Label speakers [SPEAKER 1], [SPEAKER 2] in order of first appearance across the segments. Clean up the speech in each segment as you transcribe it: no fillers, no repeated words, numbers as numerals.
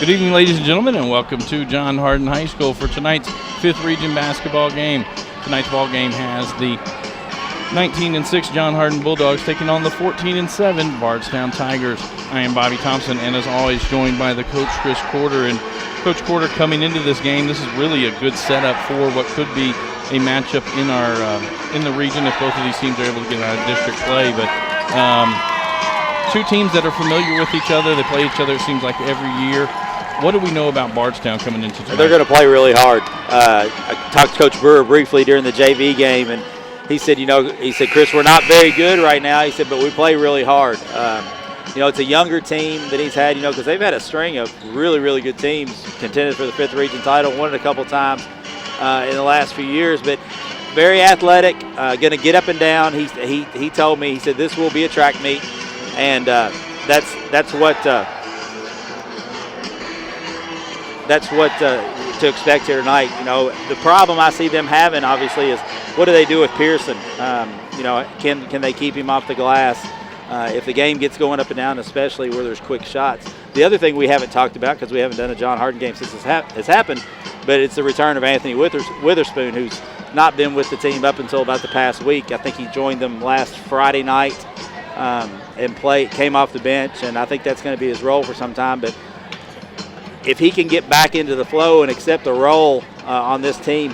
[SPEAKER 1] Good evening, ladies and gentlemen, and welcome to John Hardin High School for tonight's 5th Region basketball game. Tonight's ball game has the 19-6 John Hardin Bulldogs taking on the 14-7 Bardstown Tigers. I am Bobby Thompson, and as always, joined by the coach, Chris Corder. And Coach Corder, coming into this game, this is really a good setup for what could be a matchup in our in the region if both of these teams are able to get out of district play. But two teams that are familiar with each other. They play each other, it seems like, every year. What do we know about Bardstown coming into tonight?
[SPEAKER 2] They're going to play really hard. I talked to Coach Brewer briefly during the JV game, and he said, Chris, we're not very good right now. He said, but we play really hard. It's a younger team that he's had, because they've had a string of really, really good teams contended for the 5th Region title, won it a couple times in the last few years, but very athletic, going to get up and down. He told me, he said, this will be a track meet, and that's what to expect here tonight. The problem I see them having, obviously, is what do they do with Pearson? Can they keep him off the glass? If the game gets going up and down, especially where there's quick shots. The other thing we haven't talked about, because we haven't done a John Hardin game since this has happened, but it's the return of Anthony Witherspoon, who's not been with the team up until about the past week. I think he joined them last Friday night and came off the bench, and I think that's going to be his role for some time. But if he can get back into the flow and accept a role on this team,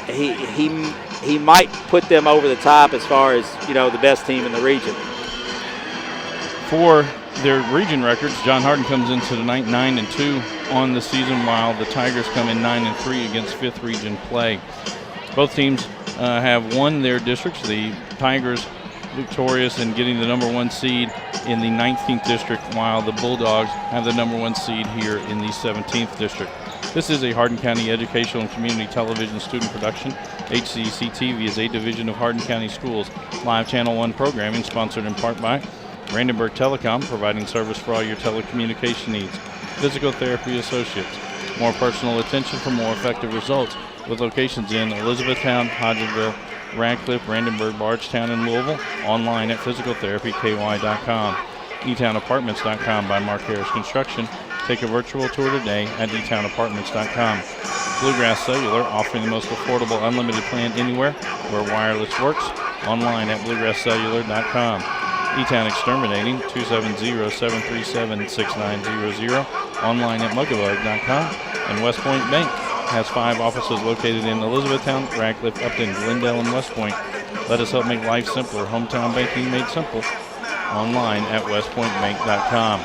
[SPEAKER 2] he might put them over the top as far as the best team in the region.
[SPEAKER 1] For their region records, John Hardin comes into tonight 9-2 on the season, while the Tigers come in 9-3 against 5th Region play. Both teams have won their districts. The Tigers victorious in getting the #1 seed in the 19th district, while the Bulldogs have the #1 seed here in the 17th district. This is a Hardin County Educational and Community Television student production. HCEC-TV is a division of Hardin County Schools. Live Channel 1 programming sponsored in part by Brandenburg Telecom, providing service for all your telecommunication needs. Physical Therapy Associates, more personal attention for more effective results, with locations in Elizabethtown, Hodgenville, Radcliffe, Brandenburg, Bardstown, and Louisville. Online at physicaltherapyky.com. eTownApartments.com by Mark Harris Construction. Take a virtual tour today at eTownApartments.com. Bluegrass Cellular, offering the most affordable unlimited plan anywhere where wireless works. Online at bluegrasscellular.com. eTown Exterminating, 270-737-6900. Online at mugabug.com. And West Point Bank has 5 offices located in Elizabethtown, Radcliffe, Upton, Glendale, and West Point. Let us help make life simpler. Hometown banking made simple. Online at westpointbank.com.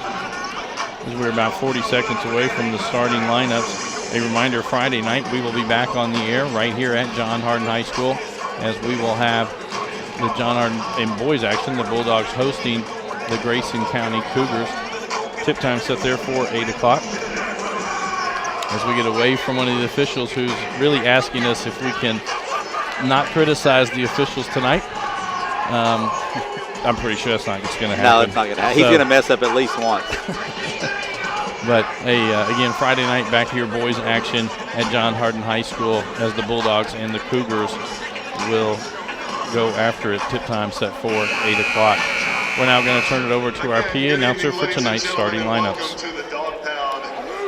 [SPEAKER 1] As we're about 40 seconds away from the starting lineups, a reminder, Friday night we will be back on the air right here at John Hardin High School, as we will have the John Hardin in boys action, the Bulldogs hosting the Grayson County Cougars. Tip time set there for 8 o'clock. As we get away from one of the officials who's really asking us if we can not criticize the officials tonight. I'm pretty sure that's not going to happen.
[SPEAKER 2] No, it's not going to happen. He's going to mess up at least once.
[SPEAKER 1] But, again, Friday night back here, boys action at John Hardin High School, as the Bulldogs and the Cougars will go after it. Tip time set for 8 o'clock. We're now going to turn it over to our PA announcer for tonight's starting lineups.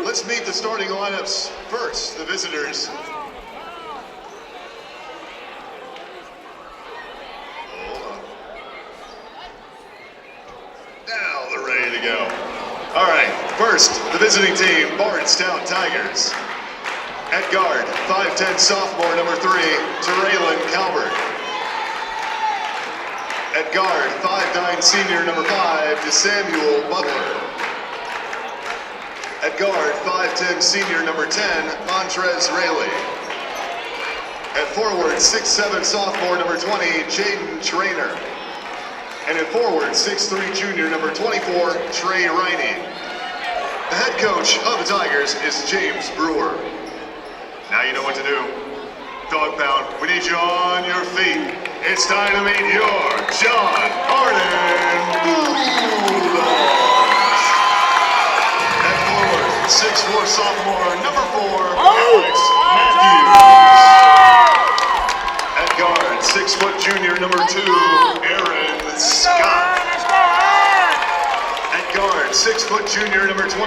[SPEAKER 3] Let's meet the starting lineups. First, the visitors. Hold on. Now they're ready to go. All right, first, the visiting team, Bardstown Tigers. At guard, 5'10" sophomore, number 3, Terrellin Calvert. At guard, 5'9" senior, number 5, DeSamuel Butler. At guard, 5'10" senior, number 10, Montrez Rayleigh. At forward, 6'7" sophomore, number 20, Jaden Traynor. And at forward, 6'3" junior, number 24, Trey Riney. The head coach of the Tigers is James Brewer. Now you know what to do. Dog Pound, we need you on your feet. It's time to meet your John Hardin Bulldogs. 6'4" sophomore, number 4, Alex Matthews. At guard, 6' junior, number 2, Aaron Scott. At guard, 6' junior number 23,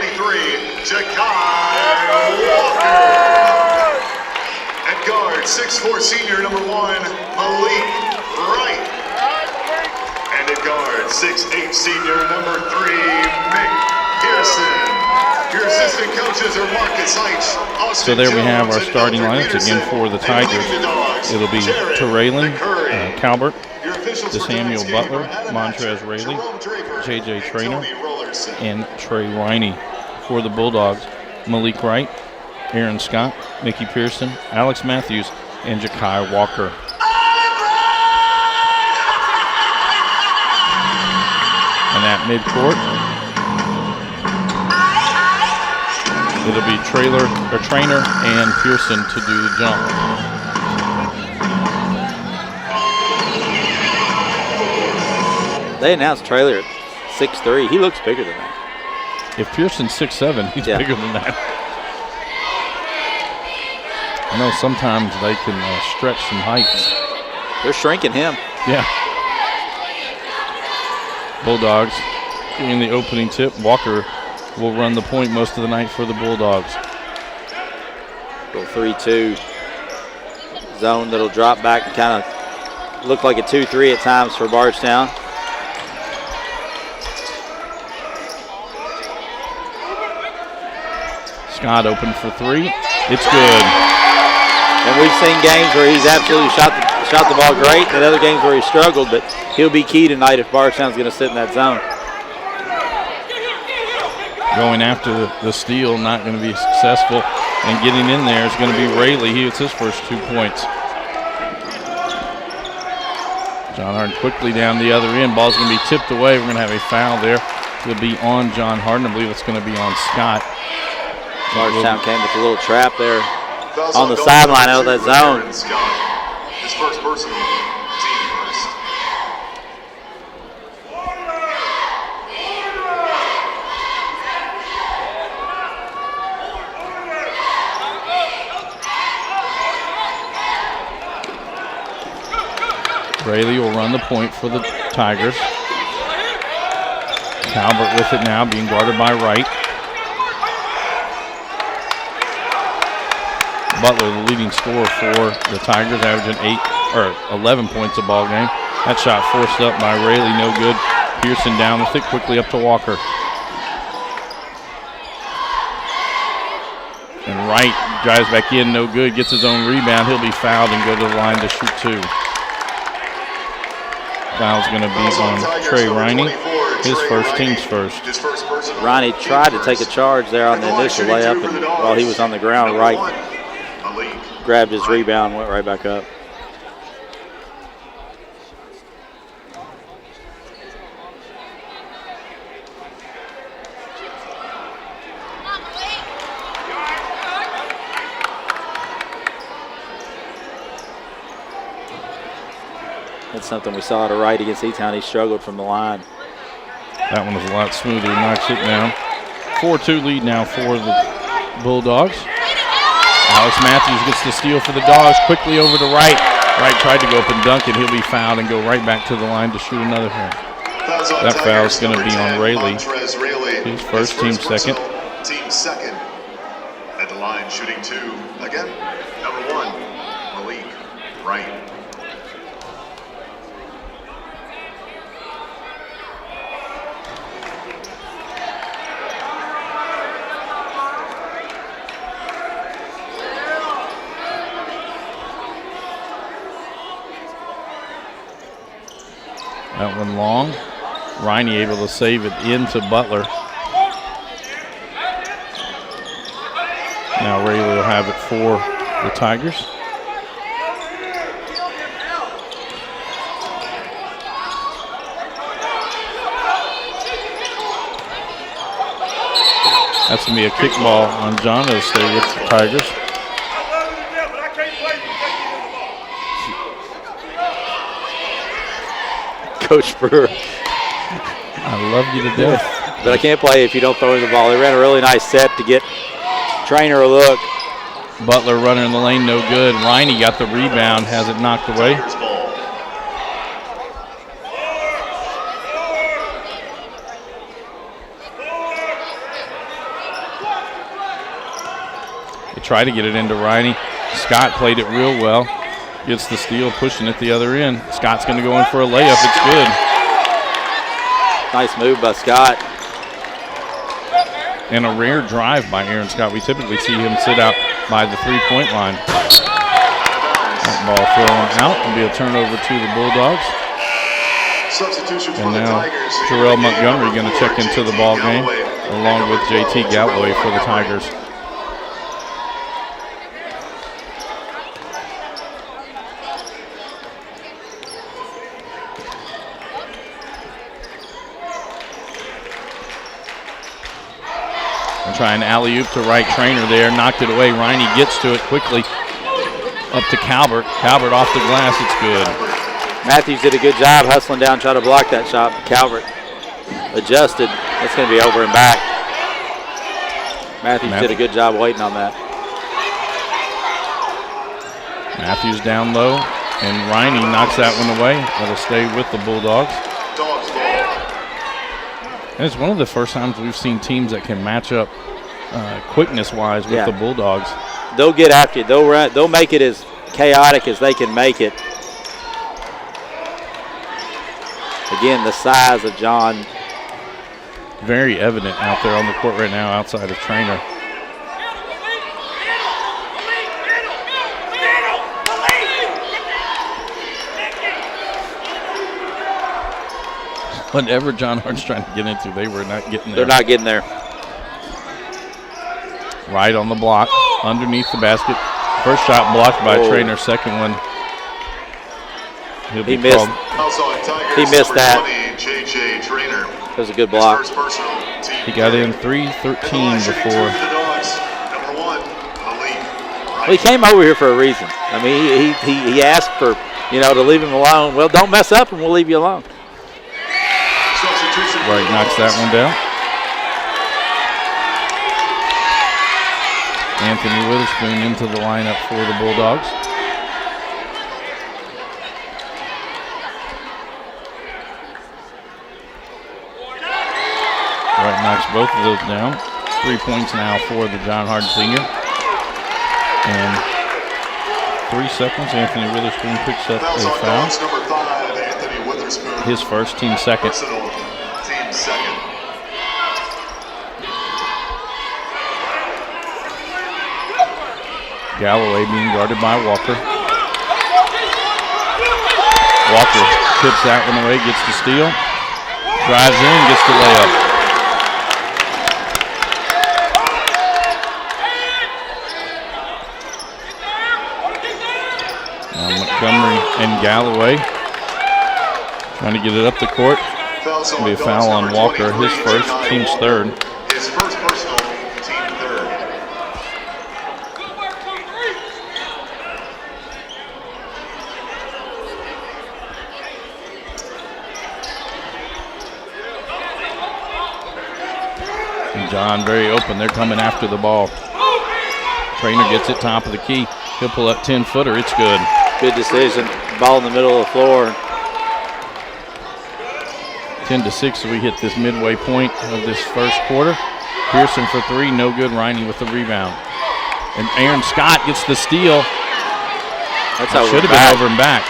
[SPEAKER 3] Jakai Walker. At guard, 6'4" senior number 1, Malik Wright. And at guard, 6'8" senior number 3, Mick Pearson. Your assistant coaches are Marcus Heitch, Austin
[SPEAKER 1] So there we have
[SPEAKER 3] Jones,
[SPEAKER 1] our
[SPEAKER 3] and
[SPEAKER 1] starting
[SPEAKER 3] Elder
[SPEAKER 1] lineups again
[SPEAKER 3] Peterson.
[SPEAKER 1] for the
[SPEAKER 3] And leading
[SPEAKER 1] Tigers.
[SPEAKER 3] the Dogs,
[SPEAKER 1] It'll be
[SPEAKER 3] Jared
[SPEAKER 1] Terrelin,
[SPEAKER 3] McCurry.
[SPEAKER 1] Calbert,
[SPEAKER 3] Your officials for
[SPEAKER 1] DeSamuel
[SPEAKER 3] tonight's game
[SPEAKER 1] Butler,
[SPEAKER 3] are Adam
[SPEAKER 1] Montrez
[SPEAKER 3] Hatcher,
[SPEAKER 1] Raley,
[SPEAKER 3] Jerome Draper,
[SPEAKER 1] J.J.
[SPEAKER 3] and
[SPEAKER 1] Traynor,
[SPEAKER 3] Tony Rollerson.
[SPEAKER 1] and Trey Riney. For the Bulldogs, Malik Wright, Aaron Scott, Mickey Pearson, Alex Matthews, and Jakai Walker. And at midcourt, it'll be Traynor and Pearson to do the jump.
[SPEAKER 2] They announced Traylor at 6'3". He looks bigger than that.
[SPEAKER 1] If Pearson's 6'7", he's bigger than that. I know sometimes they can stretch some heights.
[SPEAKER 2] They're shrinking him.
[SPEAKER 1] Yeah. Bulldogs getting the opening tip. Walker will run the point most of the night for the Bulldogs.
[SPEAKER 2] Little 3-2 zone that'll drop back and kind of look like a 2-3 at times for Bardstown.
[SPEAKER 1] Scott open for 3. It's good.
[SPEAKER 2] And we've seen games where he's absolutely shot the ball great, and other games where he struggled, but he'll be key tonight if Bardstown's going to sit in that zone.
[SPEAKER 1] Going after the steal, not going to be successful. And getting in there is going to be Raley. He gets his first 2 points. John Hardin quickly down the other end. Ball's going to be tipped away. We're going to have a foul there. It'll be on John Hardin. I believe it's going to be on Scott.
[SPEAKER 2] Bardstown came with a little trap there
[SPEAKER 3] Fouls
[SPEAKER 2] on the
[SPEAKER 3] goal
[SPEAKER 2] sideline out of
[SPEAKER 3] number
[SPEAKER 2] that
[SPEAKER 3] 2 for
[SPEAKER 2] zone.
[SPEAKER 3] Aaron Scott. His first personal, team first.
[SPEAKER 1] Raley will run the point for the Tigers. Calvert with it now, being guarded by Wright. Butler, the leading scorer for the Tigers, averaging 11 points a ball game. That shot forced up by Raley, no good. Pearson down with it, quickly up to Walker. And Wright drives back in, no good, gets his own rebound. He'll be fouled and go to the line to shoot 2. Foul's going to be on Trey Riney, his first, team's first.
[SPEAKER 2] Ronnie tried to take a charge there on the initial layup, and while he was on the ground, Wright grabbed his rebound and went right back up. That's something we saw to Wright against E-Town. He struggled from the line.
[SPEAKER 1] That one was a lot smoother. Knocks it down. 4-2 lead now for the Bulldogs. Alex Matthews gets the steal for the Dogs. Quickly over to Wright. Wright tried to go up and dunk it. He'll be fouled and go right back to the line to shoot another one. That foul is going to be on Raley. His first, team second.
[SPEAKER 3] Team second. At the line, shooting 2. Again, number 1, Malik Wright.
[SPEAKER 1] That one long. Riney able to save it into Butler. Now Raley will have it for the Tigers. That's going to be a kickball on John. It'll stay with the Tigers.
[SPEAKER 2] Coach Brewer.
[SPEAKER 1] I love you to death.
[SPEAKER 2] But I can't play if you don't throw in the ball. They ran a really nice set to get Traynor a look.
[SPEAKER 1] Butler running in the lane, no good. Riney got the rebound, has it knocked away. They try to get it into Riney. Scott played it real well. Gets the steal, pushing it the other end. Scott's going to go in for a layup. It's good.
[SPEAKER 2] Nice move by Scott.
[SPEAKER 1] And a rare drive by Aaron Scott. We typically see him sit out by the three-point line. That ball thrown out. It'll be a turnover to the Bulldogs.
[SPEAKER 3] Substitution for
[SPEAKER 1] And
[SPEAKER 3] the
[SPEAKER 1] now
[SPEAKER 3] Tigers.
[SPEAKER 1] Terrell Montgomery going to check into the ball game along with JT Galloway for the Tigers. Try an alley-oop to right Trainer there. Knocked it away. Riney gets to it quickly. Up to Calvert. Calvert off the glass. It's good.
[SPEAKER 2] Matthews did a good job hustling down, trying to block that shot. Calvert adjusted. That's going to be over and back. Matthews did a good job waiting on that.
[SPEAKER 1] Matthews down low. And Riney knocks that one away. That'll stay with the Bulldogs. And it's one of the first times we've seen teams that can match up quickness-wise with the Bulldogs.
[SPEAKER 2] They'll get after you. They'll run. They'll make it as chaotic as they can make it. Again, the size of John.
[SPEAKER 1] Very evident out there on the court right now outside of Trainer. Whatever John Hart's trying to get into, they were not getting there.
[SPEAKER 2] They're not getting there.
[SPEAKER 1] Right on the block, underneath the basket. First shot blocked by Trainer. Second one.
[SPEAKER 2] He missed. He missed that. That was a good block.
[SPEAKER 1] He got in 3-13 before.
[SPEAKER 2] Well, he came over here for a reason. I mean, he asked for, to leave him alone. Well, don't mess up and we'll leave you alone.
[SPEAKER 1] Right, knocks that one down. Anthony Witherspoon into the lineup for the Bulldogs. Right, knocks both of those down. 3 points now for the John Hardin senior. And 3 seconds, Anthony Witherspoon picks up a foul. His first, team second. Galloway being guarded by Walker. Walker tips that one away, gets the steal. Drives in, gets the layup. Now Montgomery and Galloway trying to get it up the court. It'll be a foul on Walker, his first, team's third.
[SPEAKER 3] His first personal, team third.
[SPEAKER 1] And John very open. They're coming after the ball. Trainer gets it top of the key. He'll pull up 10-footer. It's good.
[SPEAKER 2] Good decision. Ball in the middle of the floor.
[SPEAKER 1] 10-6, so we hit this midway point of this first quarter. Pearson for three, no good. Riney with the rebound. And Aaron Scott gets the steal.
[SPEAKER 2] That's over.
[SPEAKER 1] Should have been over and back.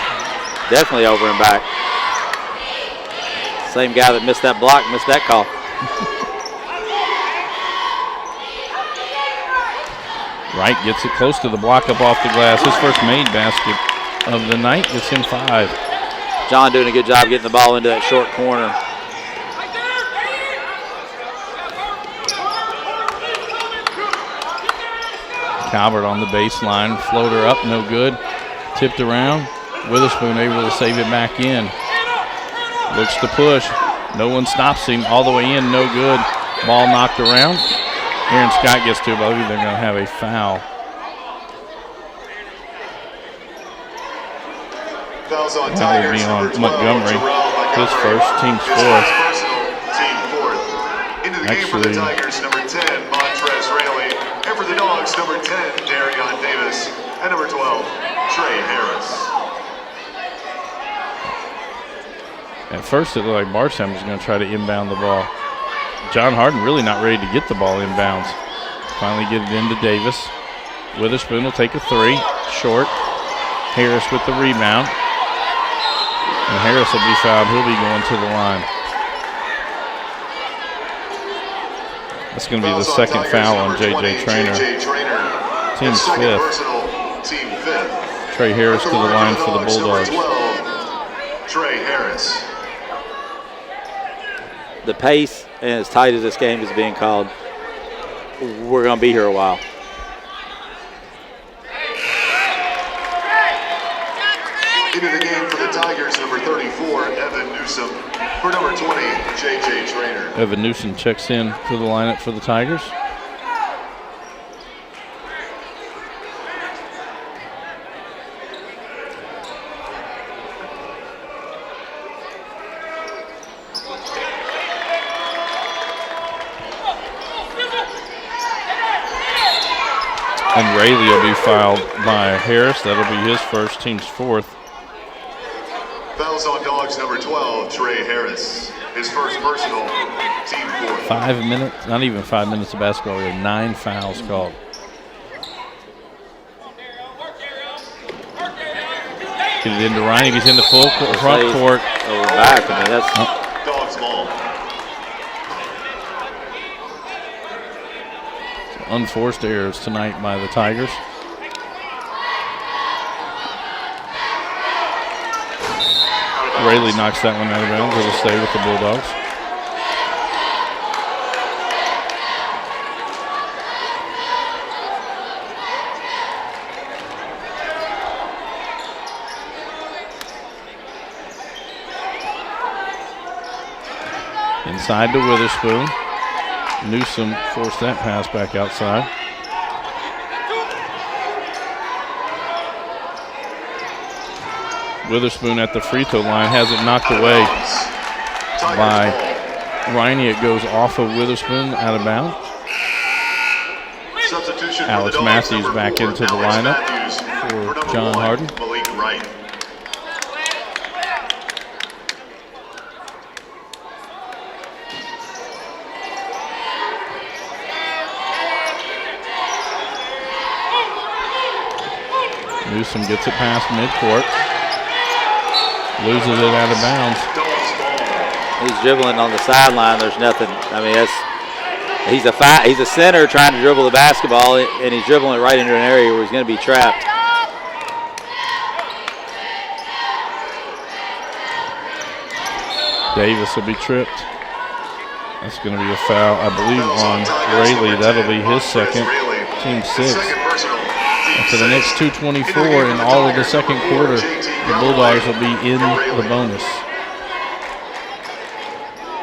[SPEAKER 2] Definitely over and back. Same guy that missed that block missed that call.
[SPEAKER 1] Wright gets it close to the block up off the glass. His first made basket of the night gets him 5.
[SPEAKER 2] John doing a good job getting the ball into that short corner.
[SPEAKER 1] Calvert on the baseline, floater up, no good. Tipped around, Witherspoon able to save it back in. Looks to push, no one stops him, all the way in, no good. Ball knocked around. Aaron Scott gets to it, but I believe they're going to have a foul. That will be on Montgomery, his first, team's fourth.
[SPEAKER 3] Actually, for the Tigers, number 10, Montrez Raley. And for the Dogs, number 10, Darion Davis. And number 12, Trey Harris.
[SPEAKER 1] At first, it looked like Bardstown was going to try to inbound the ball. John Hardin really not ready to get the ball inbounds. Finally get it into Davis. Witherspoon will take a three. Short. Harris with the rebound. And Harris will be fouled. He'll be going to the line. That's going to be the second foul on J.J. Traynor. Team's fifth. Trey Harris to the line for the Bulldogs.
[SPEAKER 3] Trey Harris.
[SPEAKER 2] The pace and as tight as this game is being called, we're going to be here a while.
[SPEAKER 3] Into the game for the Tigers, number 34, Evan Newsom. For number 20, J.J. Traynor.
[SPEAKER 1] Evan Newsom checks in to the lineup for the Tigers. And Rayleigh will be fouled by Harris. That'll be his first, team's fourth.
[SPEAKER 3] Fouls on Dogs, number 12, Trey Harris. His first personal, team fourth.
[SPEAKER 1] 5 minutes, not even 5 minutes of basketball. We have 9 fouls called. Get it into Ryan. He's in the full front court.
[SPEAKER 2] Over back. I mean, that's
[SPEAKER 3] Dogs ball.
[SPEAKER 1] Unforced errors tonight by the Tigers. Rayleigh knocks that one out of bounds. It'll stay with the Bulldogs. Inside to Witherspoon. Newsom forced that pass back outside. Witherspoon at the free throw line has it knocked away by Riney. It goes off of Witherspoon out of bounds. Alex Matthews back into the lineup for John Hardin. Newsom gets it past midcourt. Loses it out of bounds.
[SPEAKER 2] he's dribbling on the sideline. There's nothing. I mean, he's a center trying to dribble the basketball, and he's dribbling it right into an area where he's going to be trapped.
[SPEAKER 1] Davis will be tripped. That's going to be a foul, I believe, on Rayleigh. That'll be his second, team sixth. And for the next 2:24 in all of the second quarter, the Bulldogs will be in the bonus.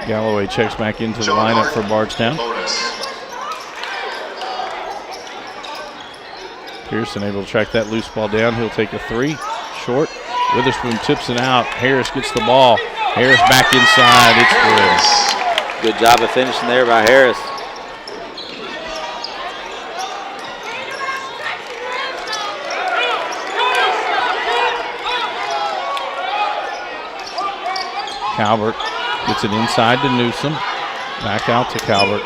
[SPEAKER 1] Galloway checks back into the lineup for Bardstown. Pearson able to track that loose ball down. He'll take a three, short. Witherspoon tips it out. Harris gets the ball. Harris back inside. It's good.
[SPEAKER 2] Good job of finishing there by Harris.
[SPEAKER 1] Calvert gets it inside to Newsom. Back out to Calvert.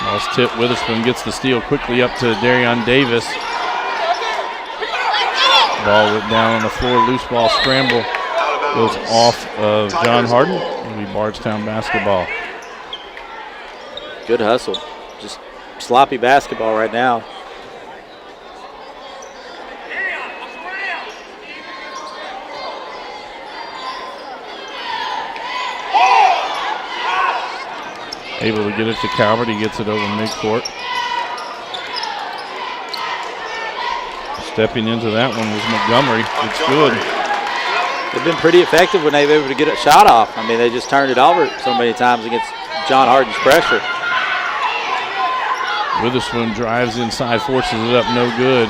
[SPEAKER 1] Ball's tipped. Witherspoon gets the steal quickly up to Darion Davis. Ball went down on the floor. Loose ball scramble goes off of John Hardin. It'll be Bardstown basketball.
[SPEAKER 2] Good hustle. Just sloppy basketball right now.
[SPEAKER 1] Able to get it to Calvert. He gets it over midcourt. Stepping into that one was Montgomery. It's good.
[SPEAKER 2] They've been pretty effective when they've been able to get a shot off. I mean, they just turned it over so many times against John Hardin's pressure.
[SPEAKER 1] Witherspoon drives inside, forces it up, no good.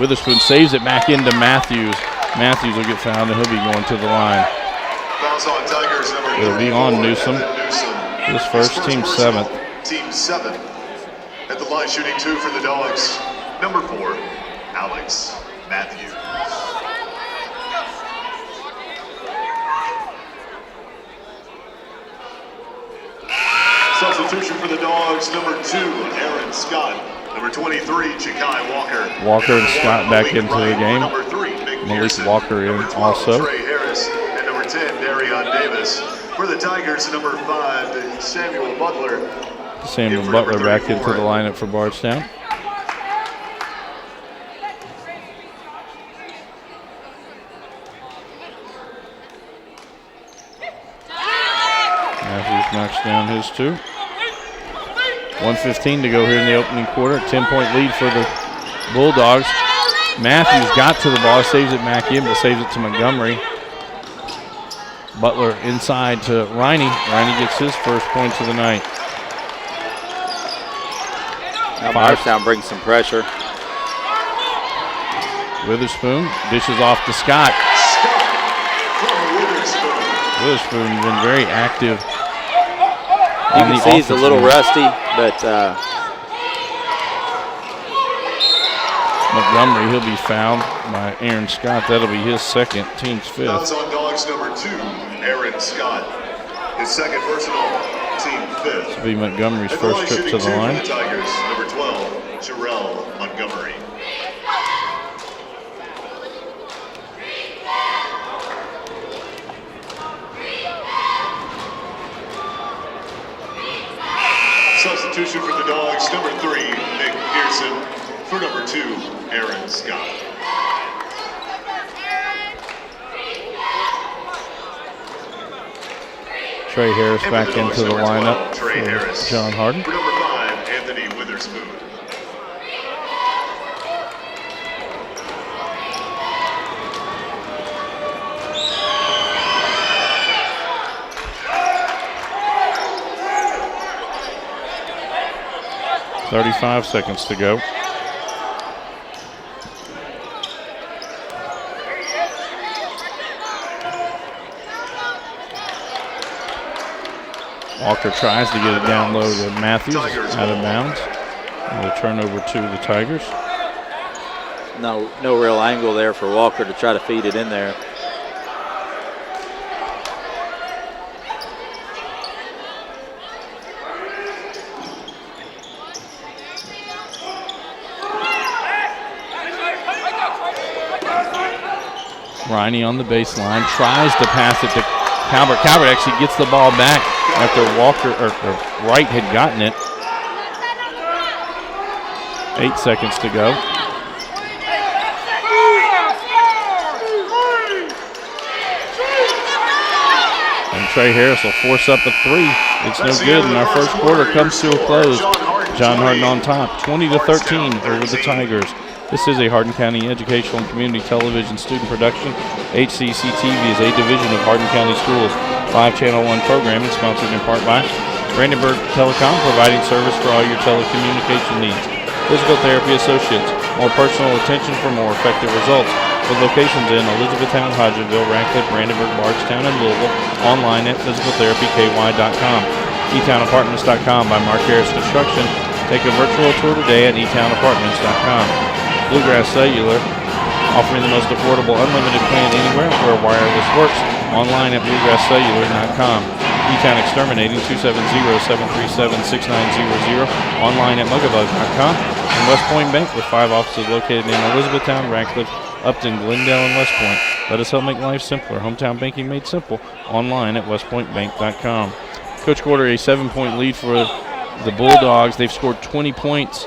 [SPEAKER 1] Witherspoon saves it back into Matthews. Matthews will get fouled and he'll be going to the line. It'll be on Newsom. His first, team seventh.
[SPEAKER 3] Team seventh. At the line shooting two for the Dogs, number 4, Alex Matthews. Substitution for the Dogs, number 2, Aaron Scott. Number 23, Chikai Walker.
[SPEAKER 1] Walker and Scott back into the game.
[SPEAKER 3] Number 3,
[SPEAKER 1] Malik Walker in also.
[SPEAKER 3] Trey Harris. And number 10, Darion Davis. For the Tigers, number 5, Samuel Butler.
[SPEAKER 1] Samuel Butler back into the lineup for Bardstown. Matthews knocks down his 2. 1:15 to go here in the opening quarter. 10-point lead for the Bulldogs. Matthews got to the ball, saves it back in, but saves it to Montgomery. Butler inside to Riney. Riney gets his first points of the night.
[SPEAKER 2] Now Bardstown brings some pressure.
[SPEAKER 1] Witherspoon dishes off to Scott. Witherspoon's been very active.
[SPEAKER 2] You can see he's a little rusty, but
[SPEAKER 1] Montgomery, he'll be fouled by Aaron Scott. That'll be his second, team's 5th.
[SPEAKER 3] Fouls on Dogs number 2, Aaron Scott. His second personal, team 5th.
[SPEAKER 1] This will be Montgomery's first trip to the line.
[SPEAKER 3] The Tigers, number 12, Jarrell Montgomery. Substitution for the Dogs, number 3, Nick Pearson. For number 2, Aaron Scott.
[SPEAKER 1] Trey Harris back into the lineup
[SPEAKER 3] Trey Harris.
[SPEAKER 1] John Hardin.
[SPEAKER 3] For number 5, Anthony Witherspoon.
[SPEAKER 1] .35 seconds to go. Walker tries to get it down low to Matthews, out of bounds. And a turnover to the Tigers.
[SPEAKER 2] no real angle there for Walker to try to feed it in there.
[SPEAKER 1] Riney on the baseline, tries to pass it to Calvert. Calvert actually gets the ball back after Walker or Wright had gotten it. 8 seconds to go. And Trey Harris will force up a 3. It's no good, and our first quarter comes to a close. John Hardin on top, 20-13 over the Tigers. This is a Hardin County Educational and Community Television student production. HCEC-TV is a division of Hardin County Schools. 5-channel 1 programming sponsored in part by Brandenburg Telecom, providing service for all your telecommunication needs. Physical Therapy Associates, more personal attention for more effective results. With locations in Elizabethtown, Hodgenville, Radcliffe, Brandenburg, Bardstown, and Louisville. Online at physicaltherapyky.com. eTownApartments.com by Mark Harris Construction. Take a virtual tour today at eTownApartments.com. Bluegrass Cellular, offering the most affordable unlimited plan anywhere where wireless works. Online at bluegrasscellular.com. E-Town Exterminating, 270-737-6900. Online at mugabug.com. And West Point Bank with 5 offices located in Elizabethtown, Radcliffe, Upton, Glendale, and West Point. Let us help make life simpler. Hometown banking made simple. Online at westpointbank.com. Coach Gorder, a 7-point lead for the Bulldogs. They've scored 20 points.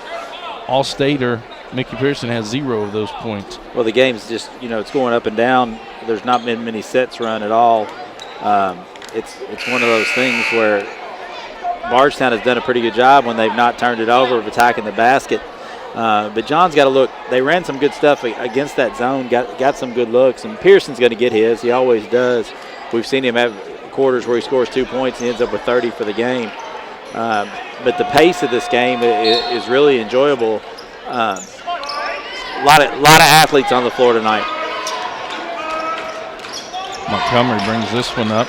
[SPEAKER 1] All-stater Mickey Pearson has 0 of those points.
[SPEAKER 2] Well, the game's just, it's going up and down. There's not been many sets run at all. It's one of those things where Bardstown has done a pretty good job when they've not turned it over of attacking the basket. But John's got to look. They ran some good stuff against that zone, got some good looks, and Pearson's going to get his. He always does. We've seen him have quarters where he scores 2 points and he ends up with 30 for the game. But the pace of this game is really enjoyable. A lot of athletes on the floor tonight.
[SPEAKER 1] Montgomery brings this one up.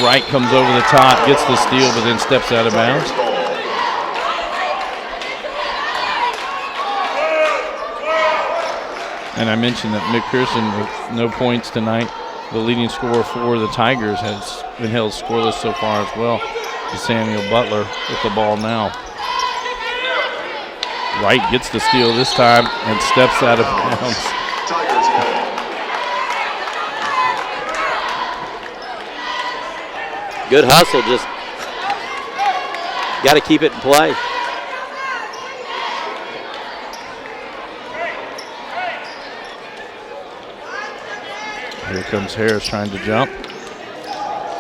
[SPEAKER 1] Wright comes over the top, gets the steal, but then steps out of bounds. And I mentioned that Mick Pearson with no points tonight. The leading scorer for the Tigers has been held scoreless so far as well. Samuel Butler with the ball now. Wright gets the steal this time and steps out of bounds.
[SPEAKER 3] Tigers ball.
[SPEAKER 2] Good hustle, just got to keep it in play.
[SPEAKER 1] Here comes Harris trying to jump.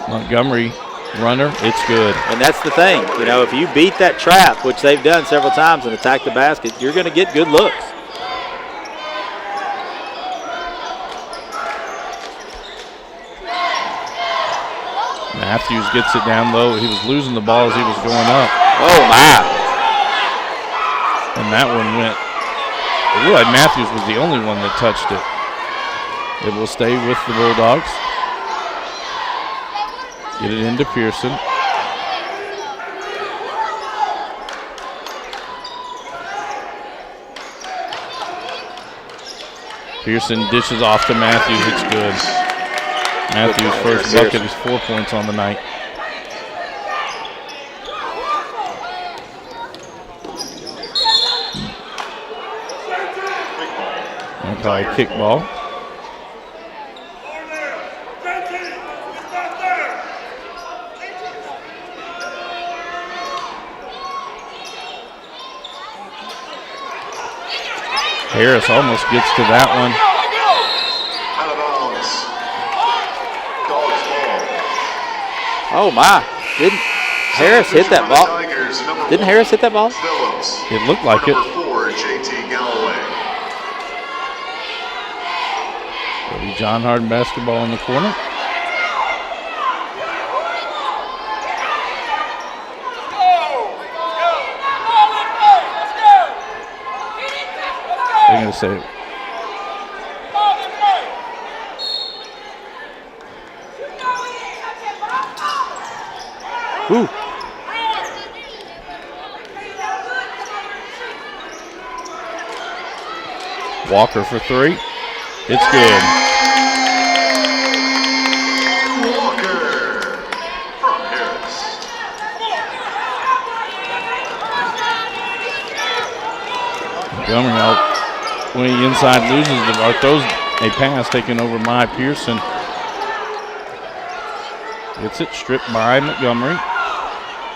[SPEAKER 1] Montgomery, runner, it's good.
[SPEAKER 2] And that's the thing, you know, if you beat that trap, which they've done several times, and attack the basket, you're going to get good looks.
[SPEAKER 1] Matthews gets it down low. He was losing the ball as he was going up.
[SPEAKER 2] Oh, my.
[SPEAKER 1] And that one went. It looked like Matthews was the only one that touched it. It will stay with the Bulldogs. Get it into Pearson. Pearson dishes off to Matthews. It's good. Matthews' first bucket is 4 points on the night. I'll call it kickball. Harris almost gets to that one.
[SPEAKER 3] Out of bounds. Dogs ball.
[SPEAKER 2] Oh, my. Didn't Harris hit that ball?
[SPEAKER 3] Tigers,
[SPEAKER 2] Didn't Harris hit that ball?
[SPEAKER 3] Phillips.
[SPEAKER 1] It looked like it.
[SPEAKER 3] Number 4, JT Galloway.
[SPEAKER 1] It'll be John Hardin basketball in the corner. They're going to say
[SPEAKER 2] Ooh.
[SPEAKER 1] Walker for three. It's good.
[SPEAKER 3] Walker from Harris.
[SPEAKER 1] Montgomery out when he inside loses the ball, throws a pass taken over by Pearson. Gets it stripped by Montgomery.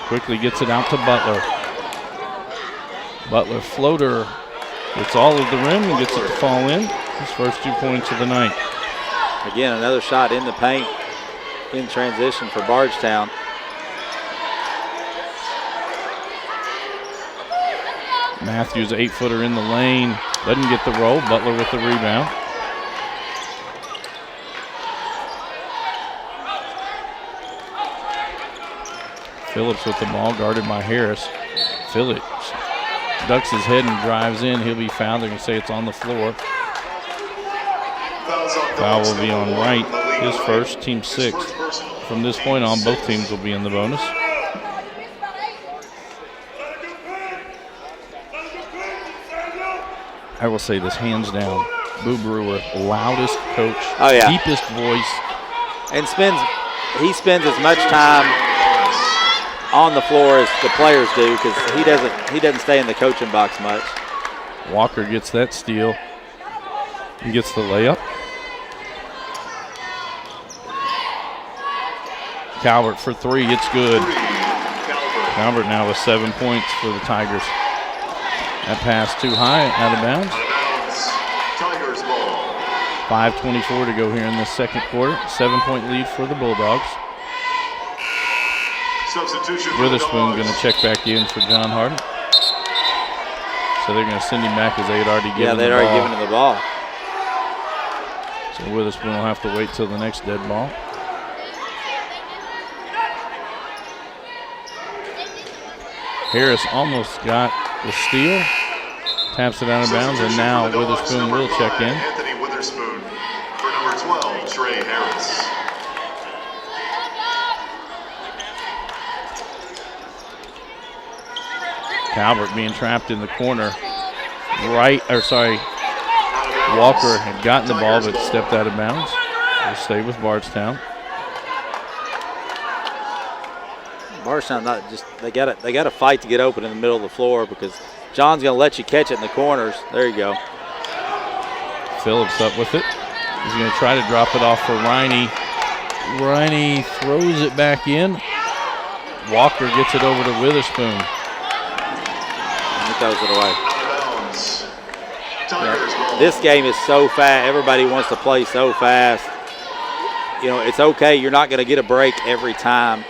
[SPEAKER 1] Quickly gets it out to Butler. Butler floater. Gets all of the rim and gets it to fall in. His first 2 points of the night.
[SPEAKER 2] Again, another shot in the paint in transition for Bardstown.
[SPEAKER 1] Matthews, 8-footer in the lane. Doesn't get the roll. Butler with the rebound. Phillips with the ball, guarded by Harris. Phillips ducks his head and drives in. He'll be fouled. They're going to say it's on the floor. Foul will be on Wright. His first, team 6. From this point on, both teams will be in the bonus. I will say this hands down. Boo Brewer, loudest coach,
[SPEAKER 2] Oh, yeah.
[SPEAKER 1] deepest voice.
[SPEAKER 2] And he spends as much time on the floor as the players do, because he doesn't stay in the coaching box much.
[SPEAKER 1] Walker gets that steal and gets the layup. Calvert for three, it's good. Calvert now with 7 points for the Tigers. That pass too high, out of bounds.
[SPEAKER 3] Tigers ball.
[SPEAKER 1] 5:24 to go here in the second quarter. 7-point lead for the Bulldogs.
[SPEAKER 3] Substitution for the
[SPEAKER 1] Witherspoon
[SPEAKER 3] Dogs.
[SPEAKER 1] going to check back in for John Hardin. So they're going to send him back as they had already given
[SPEAKER 2] Yeah, they'd
[SPEAKER 1] the
[SPEAKER 2] already
[SPEAKER 1] ball.
[SPEAKER 2] given him the ball.
[SPEAKER 1] So Witherspoon will have to wait till the next dead ball. Harris almost got the steal. Taps it out of bounds, and now Witherspoon will check in.
[SPEAKER 3] Anthony Witherspoon for number 12, Trey Harris.
[SPEAKER 1] Calvert being trapped in the corner. Walker had gotten the ball but stepped out of bounds. We'll stay with Bardstown.
[SPEAKER 2] Bardstown not just they got to fight to get open in the middle of the floor because John's going to let you catch it in the corners. There you go.
[SPEAKER 1] Phillips up with it. He's going to try to drop it off for Riney. Riney throws it back in. Walker gets it over to Witherspoon.
[SPEAKER 2] He throws it away. Yeah. This game is so fast. Everybody wants to play so fast. You know, it's okay. You're not going to get a break every time.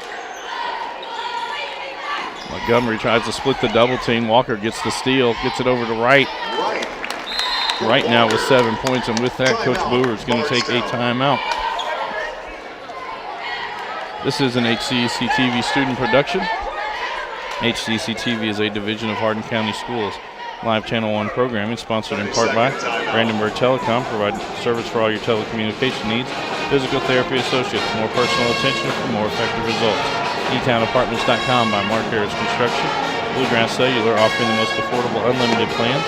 [SPEAKER 1] Montgomery tries to split the double team. Walker gets the steal, gets it over to Wright. Wright now with 7 points, and with that, Coach Boer is going to take a timeout. This is an HCEC-TV student production. HCEC-TV is a division of Hardin County Schools. Live Channel 1 programming sponsored in part by Brandenburg Telecom, providing service for all your telecommunication needs. Physical Therapy Associates, more personal attention for more effective results. eTownApartments.com by Mark Harris Construction. Bluegrass Cellular offering the most affordable unlimited plan.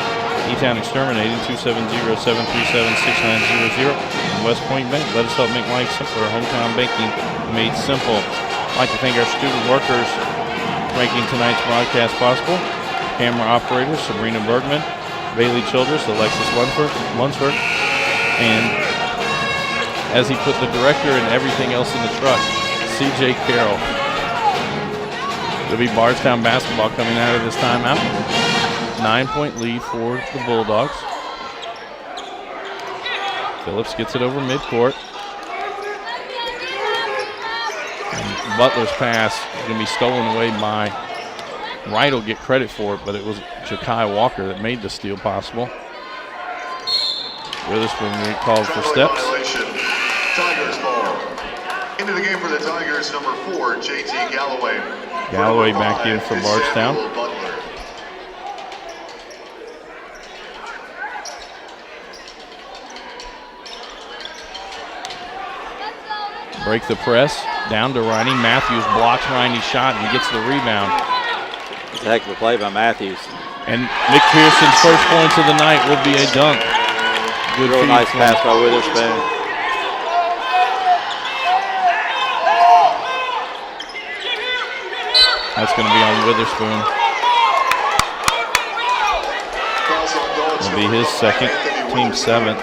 [SPEAKER 1] E-Town Exterminating 270-737-6900. And West Point Bank, let us help make life simpler. Hometown banking made simple. I'd like to thank our student workers for making tonight's broadcast possible. Camera operators Sabrina Bergman, Bailey Childress, Alexis Lunsford, and as he put the director and everything else in the truck, CJ Carroll. It'll be Bardstown basketball coming out of this timeout. 9-point lead for the Bulldogs. Phillips gets it over midcourt. And Butler's pass is going to be stolen away by Wright. Will get credit for it, but it was Jakai Walker that made the steal possible. Witherspoon called for steps.
[SPEAKER 3] Tigers ball. Into the game for the Tigers, number 4, JT Galloway.
[SPEAKER 1] Galloway back in for Bardstown. Break the press, down to Riney. Matthews blocks Riney's shot and gets the rebound.
[SPEAKER 2] It's a heck of a play by Matthews.
[SPEAKER 1] And McPherson's first points of the night will be a dunk. Good
[SPEAKER 2] real nice pass by Witherspoon.
[SPEAKER 1] That's going to be on Witherspoon. It'll be his second, team 7th.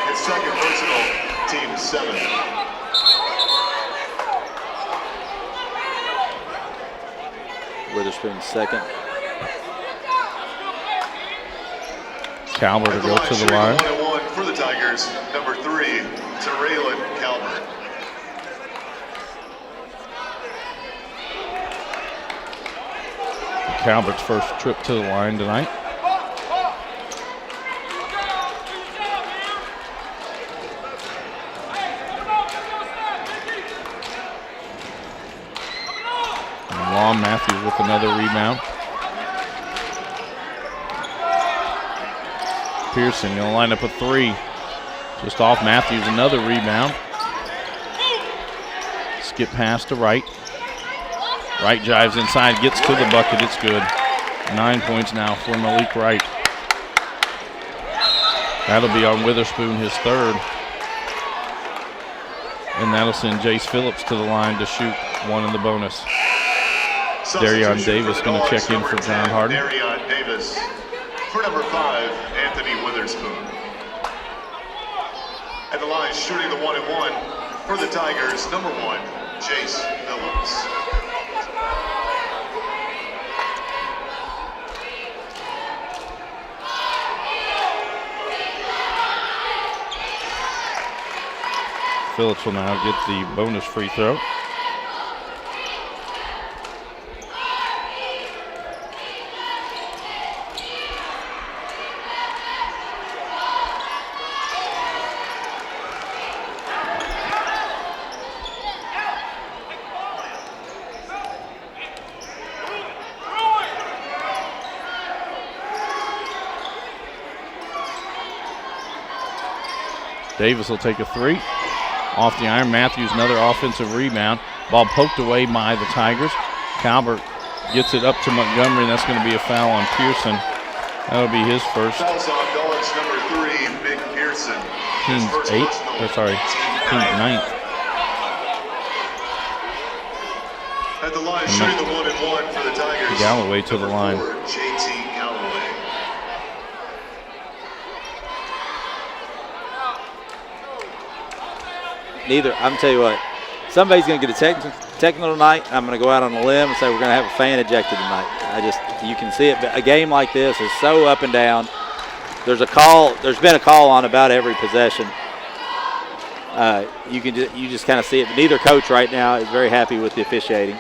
[SPEAKER 3] His second personal, team 7.
[SPEAKER 2] Witherspoon's second.
[SPEAKER 1] Calvert to go to the line.
[SPEAKER 3] 1-1 for the Tigers, number 3, Terrell Calvert.
[SPEAKER 1] Calvert's first trip to the line tonight. And Long Matthews with another rebound. Pearson going to line up a 3. Just off Matthews, another rebound. Skip pass to Wright. Wright drives inside, gets to the bucket, it's good. 9 points now for Malik Wright. That'll be on Witherspoon, his third. And that'll send Jace Phillips to the line to shoot one in the bonus. Darion Davis going to check in for John Hardin.
[SPEAKER 3] Darion Davis for number 5, Anthony Witherspoon. At the line, shooting the 1-1 for the Tigers, number 1, Jace Phillips.
[SPEAKER 1] Phillips will now get the bonus free throw. Davis will take a 3. Off the iron, Matthews, another offensive rebound. Ball poked away by the Tigers. Calvert gets it up to Montgomery, and that's going to be a foul on Pearson. That'll be his first.
[SPEAKER 3] Fouls on Dogs, number 3, Mick Pearson.
[SPEAKER 1] Team's 8. team 9th.
[SPEAKER 3] At the line, shooting the 1-and-1 for the Tigers.
[SPEAKER 1] Galloway to the line.
[SPEAKER 3] JT Galloway.
[SPEAKER 2] Neither. I'm tell you what. Somebody's going to get a technical tonight. I'm going to go out on a limb and say we're going to have a fan ejected tonight. You can see it. But a game like this is so up and down. There's been a call on about every possession. You just kind of see it. But neither coach right now is very happy with the officiating,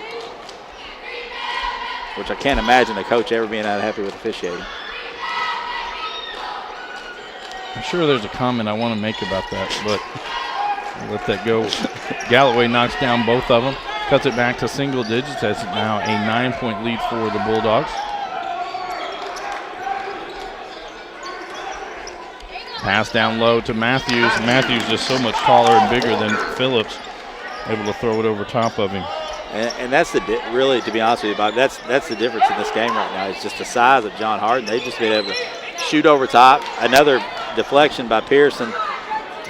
[SPEAKER 2] which I can't imagine a coach ever being unhappy with officiating.
[SPEAKER 1] I'm sure there's a comment I want to make about that, but I'll let that go. Galloway knocks down both of them, cuts it back to single digits. That's now a 9-point lead for the Bulldogs. Pass down low to Matthews. Matthews just so much taller and bigger than Phillips, able to throw it over top of him.
[SPEAKER 2] And that's really, to be honest with you, Bob, that's the difference in this game right now. It's just the size of John Hardin. They've just been able to shoot over top. Another deflection by Pearson.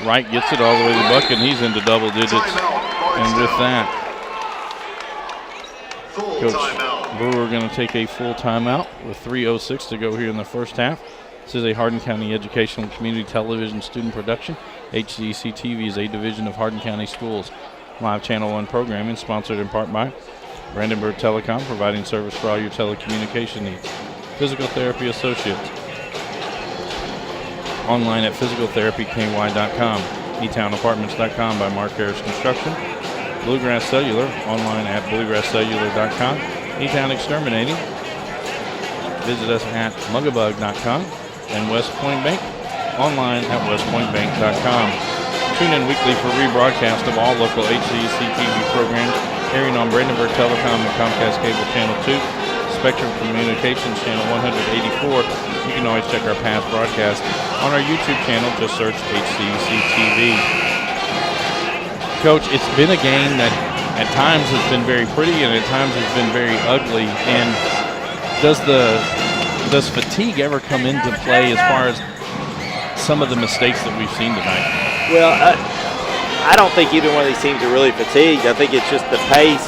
[SPEAKER 1] Wright gets it all the way to the bucket, and he's into double digits. And with that, Coach Brewer going to take a full timeout with 3:06 to go here in the first half. This is a Hardin County Educational Community Television student production. HCEC-TV is a division of Hardin County Schools. Live Channel 1 programming sponsored in part by Brandenburg Telecom, providing service for all your telecommunication needs. Physical Therapy Associates. Online at physicaltherapyky.com. eTownApartments.com by Mark Harris Construction. Bluegrass Cellular. Online at bluegrasscellular.com. eTown Exterminating. Visit us at mugabug.com. And West Point Bank. Online at westpointbank.com. Tune in weekly for rebroadcast of all local HCEC-TV programs airing on Brandenburg Telecom and Comcast Cable Channel 2, Spectrum Communications Channel 184. You can always check our past broadcasts on our YouTube channel. Just search HCEC-TV. Coach, it's been a game that at times has been very pretty and at times has been very ugly. And does fatigue ever come into play as far as some of the mistakes that we've seen tonight?
[SPEAKER 2] Well, I don't think either one of these teams are really fatigued. I think it's just the pace,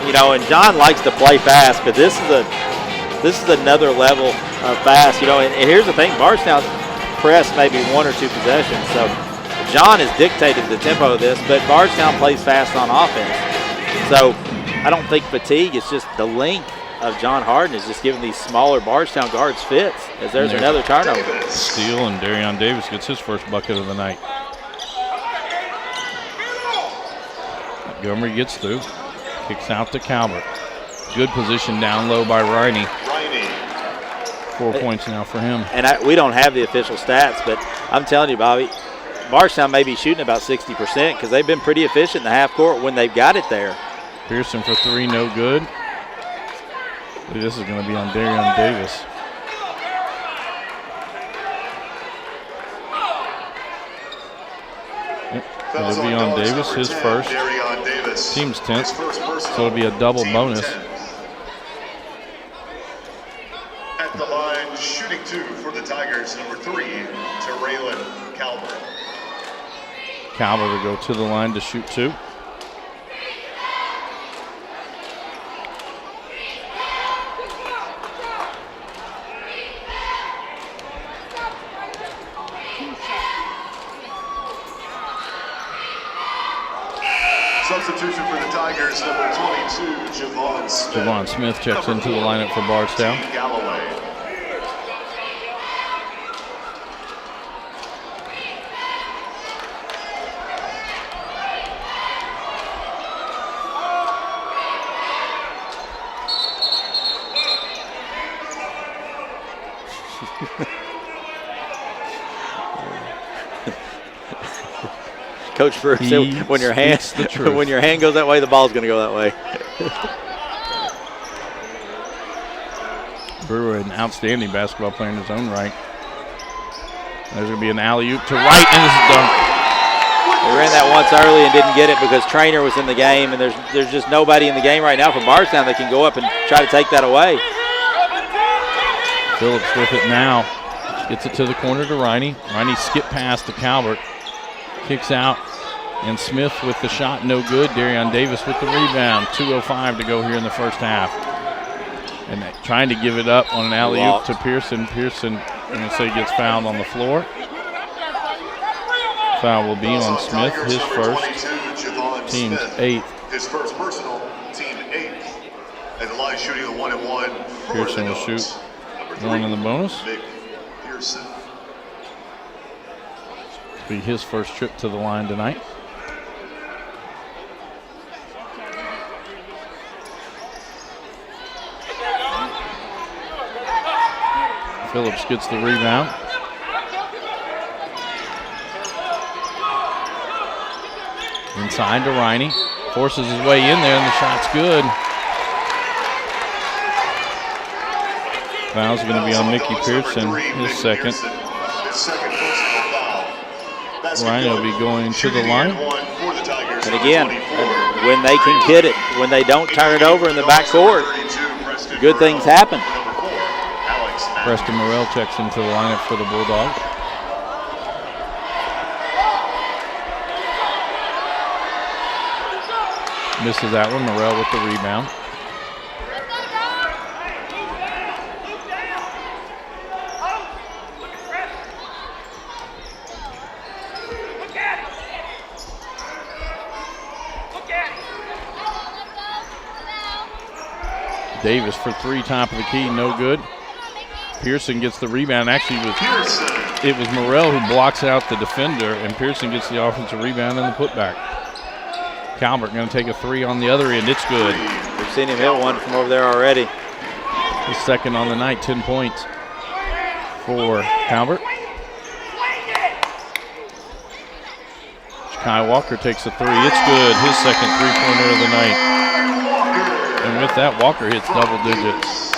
[SPEAKER 2] and John likes to play fast, but this is another level of fast, and here's the thing, Bardstown's pressed maybe one or two possessions, so John has dictated the tempo of this, but Bardstown plays fast on offense. So I don't think fatigue, it's just the length of John Hardin is just giving these smaller Bardstown guards fits, as there's another turnover.
[SPEAKER 1] Steal, and Darion Davis gets his first bucket of the night. Montgomery gets through, kicks out to Calvert. Good position down low by Riney. 4 points now for him.
[SPEAKER 2] And we don't have the official stats, but I'm telling you, Bobby, Bardstown may be shooting about 60% because they've been pretty efficient in the half court when they've got it there.
[SPEAKER 1] Pearson for three, no good. This is going to be on Darion Davis. It'll be on Davis, his first. Team's 10th, so it'll be a double bonus.
[SPEAKER 3] At the line, shooting two for the Tigers, number 3, Raylan Calvert.
[SPEAKER 1] Calvert will go to the line to shoot two.
[SPEAKER 3] Substitution for the Tigers, number 22, Javon Smith.
[SPEAKER 1] Javon Smith checks into the lineup for Bardstown.
[SPEAKER 3] Galloway.
[SPEAKER 2] Coach Brewer said when your hand goes that way, the ball's going to go that way.
[SPEAKER 1] Brewer, an outstanding basketball player in his own right. There's going to be an alley-oop to right, and this is done.
[SPEAKER 2] They ran that once early and didn't get it because Trainer was in the game, and there's just nobody in the game right now from Bardstown that can go up and try to take that away.
[SPEAKER 1] Phillips with it now. Gets it to the corner to Riney. Riney skip pass to Calvert. Kicks out, and Smith with the shot, no good. Darion Davis with the rebound. 2:05 to go here in the first half. And trying to give it up on an alley-oop to Pearson. Pearson, I'm going to say, gets fouled on the floor. Foul will be on Smith, his first, team's 8th.
[SPEAKER 3] His first personal, team 8th. And the line shooting the 1-and-1.
[SPEAKER 1] Pearson will shoot one in the bonus.
[SPEAKER 3] Nick Pearson.
[SPEAKER 1] It'll be his first trip to the line tonight. Phillips gets the rebound. Inside to Riney. Forces his way in there, and the shot's good. Foul's going to be on Mickey Pearson, his second. Riney will be going to the line.
[SPEAKER 2] And again, when they can hit it, when they don't turn it over in the backcourt, good things happen.
[SPEAKER 1] Preston Morrell checks into the lineup for the Bulldogs. Misses that one. Morrell with the rebound. Davis for 3, top of the key, no good. Pearson gets the rebound. Actually, it was Morrell who blocks out the defender, and Pearson gets the offensive rebound and the putback. Calvert going to take a 3 on the other end. It's good.
[SPEAKER 2] We've seen him hit one from over there already.
[SPEAKER 1] His second on the night, 10 points for Calvert. Kai Walker takes a 3. It's good. His second three-pointer of the night. And with that, Walker hits double digits.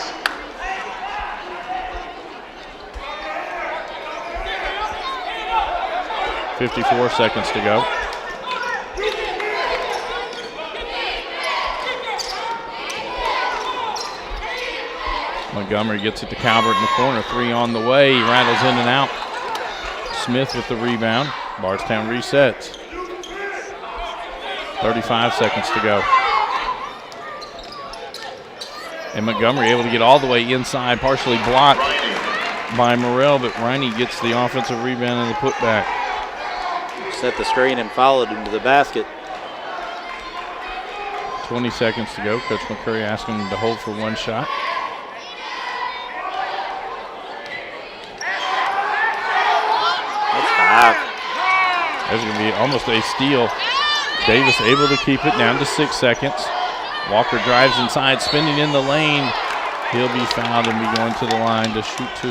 [SPEAKER 1] .54 seconds to go. Montgomery gets it to Calvert in the corner. 3 on the way. He rattles in and out. Smith with the rebound. Bardstown resets. 35 seconds to go. And Montgomery able to get all the way inside, partially blocked by Morrell, but Riney gets the offensive rebound and the putback.
[SPEAKER 2] Set the screen and followed him to the basket.
[SPEAKER 1] 20 seconds to go. Coach McCurry asking him to hold for one shot.
[SPEAKER 2] That's 5.
[SPEAKER 1] There's going to be almost a steal. Davis able to keep it down to 6 seconds. Walker drives inside, spinning in the lane. He'll be fouled and be going to the line to shoot 2.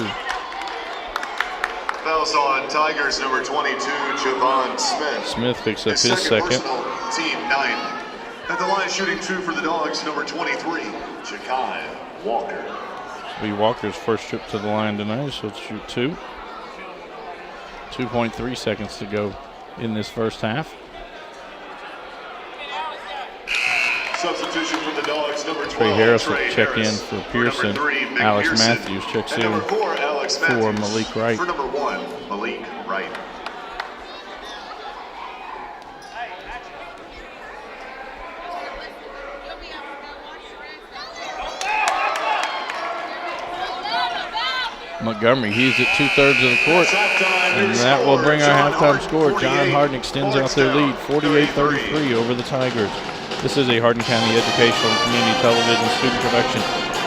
[SPEAKER 3] Fouls on Tigers number 22, Javon Smith.
[SPEAKER 1] Smith picks up his second.
[SPEAKER 3] Team 9. At the line shooting 2 for the Dogs, number 23, Jakai Walker.
[SPEAKER 1] It'll be Walker's first trip to the line tonight, so let's shoot 2. 2.3 seconds to go in this first half.
[SPEAKER 3] Substitution for the Dogs, number 12.
[SPEAKER 1] Trey Harris will check in for Pearson.
[SPEAKER 3] For 3,
[SPEAKER 1] Alex
[SPEAKER 3] Pearson.
[SPEAKER 1] Matthews checks
[SPEAKER 3] and
[SPEAKER 1] in
[SPEAKER 3] number 4, Alex
[SPEAKER 1] for
[SPEAKER 3] Matthews.
[SPEAKER 1] Malik Wright.
[SPEAKER 3] For number 1, Malik Wright.
[SPEAKER 1] Montgomery, he's at 2/3 of the court. And that will bring our halftime score. John Hardin extends out their lead, 48-33 over the Tigers. This is a Hardin County Educational and Community Television student production.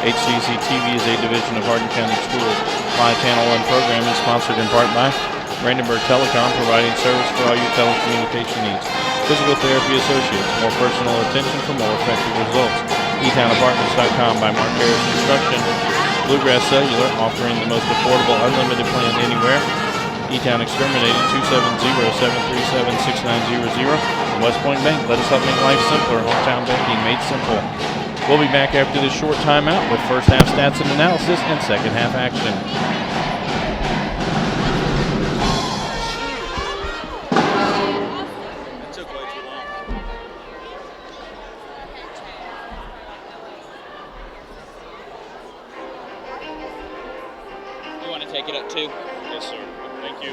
[SPEAKER 1] HCEC-TV is a division of Hardin County Schools. My Channel 1 program is sponsored in part by Brandenburg Telecom, providing service for all your telecommunication needs. Physical Therapy Associates, more personal attention for more effective results. eTownApartments.com by Mark Harris Construction. Bluegrass Cellular, offering the most affordable unlimited plan anywhere. E-Town Exterminating, 270-737-6900. West Point Bank, let us help make life simpler. Hometown banking made simple. We'll be back after this short timeout with first half stats and analysis and second half action.
[SPEAKER 4] It took way too long. You want to take it up too?
[SPEAKER 5] Yes, sir. Thank you.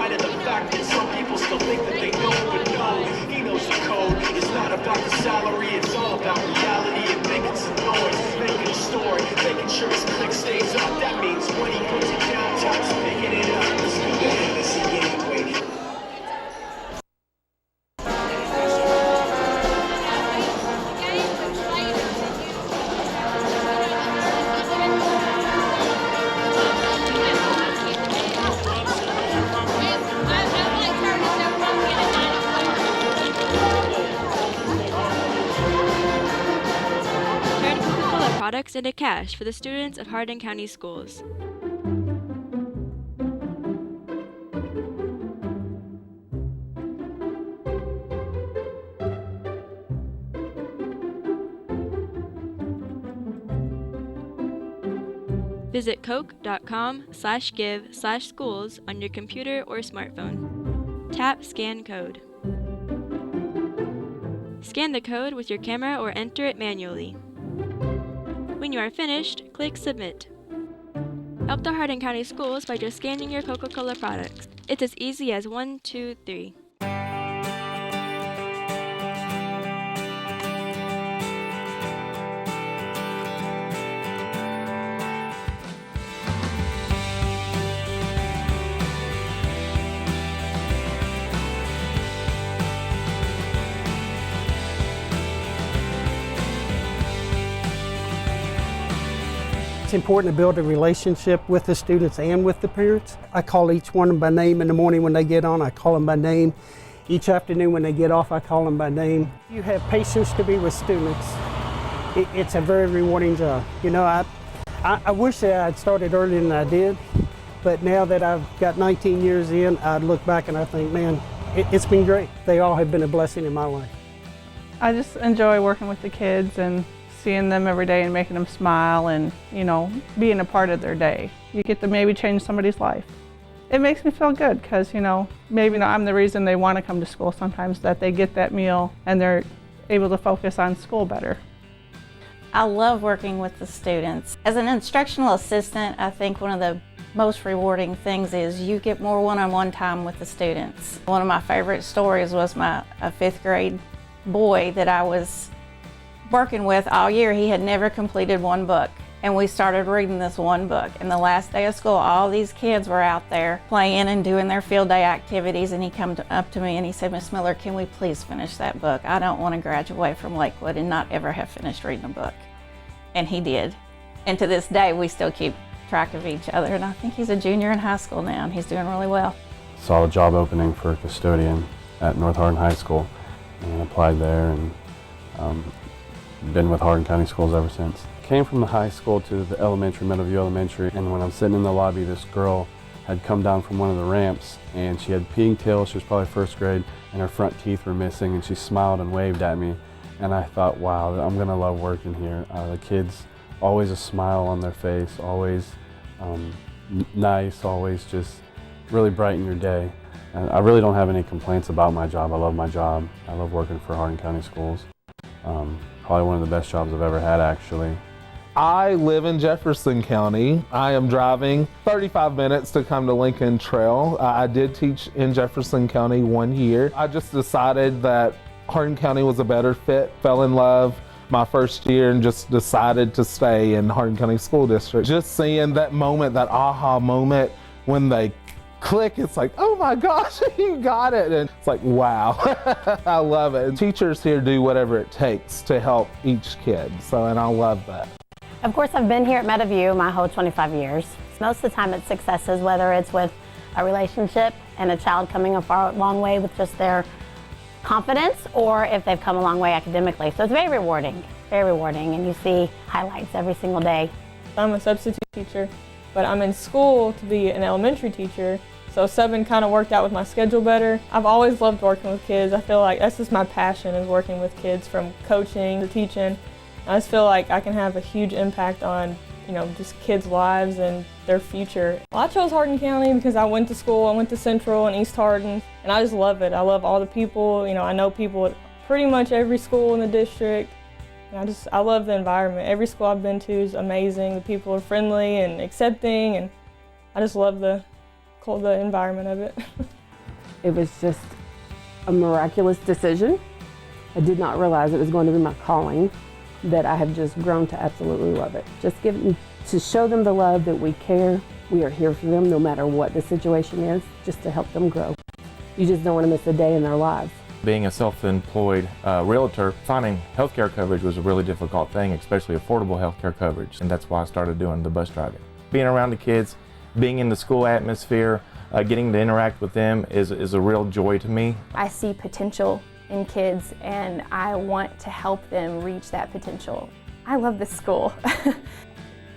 [SPEAKER 4] spite of the fact that some people still think that they know, but no, he knows the code. It's not about the salary, it's all about reality and making some noise, making a story, making sure his click stays up. That means when he puts it down, time's picking it up. Let's do the fantasy game, wait.
[SPEAKER 5] Products and a cash for the students of Hardin County Schools. Visit coke.com/give/schools on your computer or smartphone. Tap Scan Code. Scan the code with your camera or enter it manually. When you are finished, click Submit. Help the Hardin County Schools by just scanning your Coca-Cola products. It's as easy as 1, 2, 3.
[SPEAKER 6] It's important to build a relationship with the students and with the parents. I call each one by name in the morning when they get on. I call them by name. Each afternoon when they get off, I call them by name. You have patience to be with students. It's a very rewarding job. You know, I wish that I'd started earlier than I did, but now that I've got 19 years in, I look back and I think, man, it's been great. They all have been a blessing in my life.
[SPEAKER 7] I just enjoy working with the kids and seeing them every day and making them smile and, you know, being a part of their day. You get to maybe change somebody's life. It makes me feel good because, you know, maybe I'm the reason they want to come to school sometimes, that they get that meal and they're able to focus on school better.
[SPEAKER 8] I love working with the students. As an instructional assistant, I think one of the most rewarding things is you get more one-on-one time with the students. One of my favorite stories was a 5th grade boy that I was working with all year. He had never completed one book, and we started reading this one book. And the last day of school, all these kids were out there playing and doing their field day activities, and he came up to me and he said, "Miss Miller, can we please finish that book? I don't want to graduate from Lakewood and not ever have finished reading a book." And he did. And to this day, we still keep track of each other, and I think he's a junior in high school now, and he's doing really well.
[SPEAKER 9] Saw a job opening for a custodian at North Hardin High School and applied there, and been with Hardin County Schools ever since. Came from the high school to the elementary, Meadowview Elementary, and when I'm sitting in the lobby, this girl had come down from one of the ramps and she had pigtails. She was probably 1st grade, and her front teeth were missing, and she smiled and waved at me, and I thought, wow, I'm gonna love working here. The kids, always a smile on their face, always nice, always just really brighten your day. And I really don't have any complaints about my job. I love my job. I love working for Hardin County Schools. Probably one of the best jobs I've ever had, actually.
[SPEAKER 10] I live in Jefferson County. I am driving 35 minutes to come to Lincoln Trail. I did teach in Jefferson County 1 year. I just decided that Hardin County was a better fit, fell in love my first year, and just decided to stay in Hardin County School District. Just seeing that moment, that aha moment when they click, it's like, oh my gosh, you got it. And it's like, wow, I love it. And teachers here do whatever it takes to help each kid. And I love that.
[SPEAKER 11] Of course, I've been here at Meadowview my whole 25 years. Most of the time it's successes, whether it's with a relationship and a child coming a long way with just their confidence, or if they've come a long way academically. So it's very rewarding, and you see highlights every single day.
[SPEAKER 7] I'm a substitute teacher, but I'm in school to be an elementary teacher. So subbing kind of worked out with my schedule better. I've always loved working with kids. I feel like that's just my passion, is working with kids, from coaching to teaching. I just feel like I can have a huge impact on, you know, just kids' lives and their future. Well, I chose Hardin County because I went to school. I went to Central and East Hardin, and I just love it. I love all the people. You know, I know people at pretty much every school in the district. And I love the environment. Every school I've been to is amazing. The people are friendly and accepting, and I just love the magical, the environment of it.
[SPEAKER 12] It was just a miraculous decision. I did not realize it was going to be my calling, that I have just grown to absolutely love it. Just to show them the love that we care. We are here for them no matter what the situation is, just to help them grow. You just don't want to miss a day in their lives.
[SPEAKER 13] Being a self-employed realtor, finding healthcare coverage was a really difficult thing, especially affordable healthcare coverage, and that's why I started doing the bus driving. Being around the kids, being in the school atmosphere, getting to interact with them is a real joy to me.
[SPEAKER 14] I see potential in kids and I want to help them reach that potential. I love this school.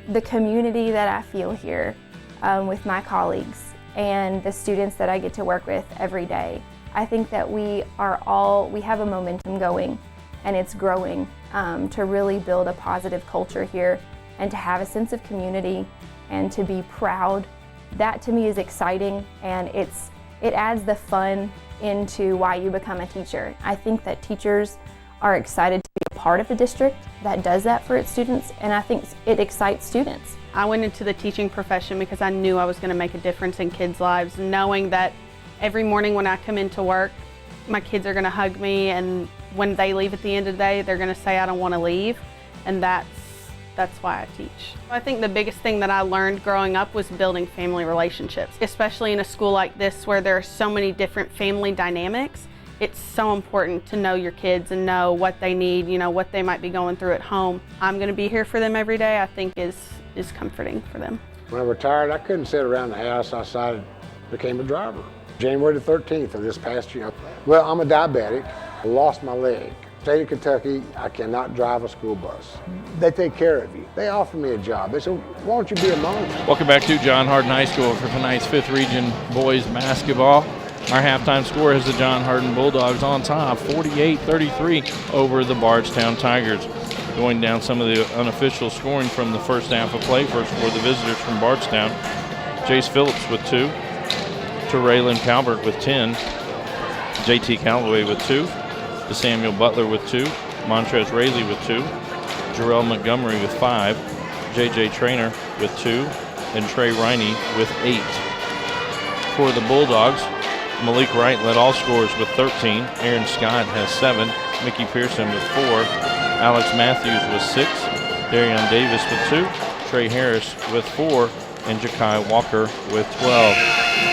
[SPEAKER 14] The community that I feel here with my colleagues and the students that I get to work with every day. I think that we have a momentum going and it's growing to really build a positive culture here and to have a sense of community and to be proud. That to me is exciting, and it adds the fun into why you become a teacher. I think that teachers are excited to be a part of a district that does that for its students, and I think it excites students.
[SPEAKER 15] I went into the teaching profession because I knew I was going to make a difference in kids' lives, knowing that every morning when I come into work, my kids are going to hug me, and when they leave at the end of the day, they're going to say, I don't want to leave, and that's why I teach. I think the biggest thing that I learned growing up was building family relationships, especially in a school like this where there are so many different family dynamics. It's so important to know your kids and know what they need, what they might be going through at home. I'm going to be here for them every day, I think is comforting for them.
[SPEAKER 16] When I retired, I couldn't sit around the house. I decided became a driver. January the 13th of this past year. Well, I'm a diabetic. I lost my leg. State of Kentucky, I cannot drive a school bus. They take care of you. They offer me a job. They said, why don't you be among them?
[SPEAKER 1] Welcome back to John Hardin High School for tonight's 5th Region boys basketball. Our halftime score has the John Hardin Bulldogs on top, 48-33 over the Bardstown Tigers. Going down some of the unofficial scoring from the first half of play. First for the visitors from Bardstown. Jace Phillips with 2. Raylan Calvert with 10. JT Calloway with 2. Samuel Butler with 2. Montrez Raley with 2. Jarrell Montgomery with 5. JJ Traynor with 2. And Trey Riney with 8. For the Bulldogs, Malik Wright led all scorers with 13. Aaron Scott has 7. Mickey Pearson with 4. Alex Matthews with 6. Darion Davis with 2. Trey Harris with 4. And Jakai Walker with 12.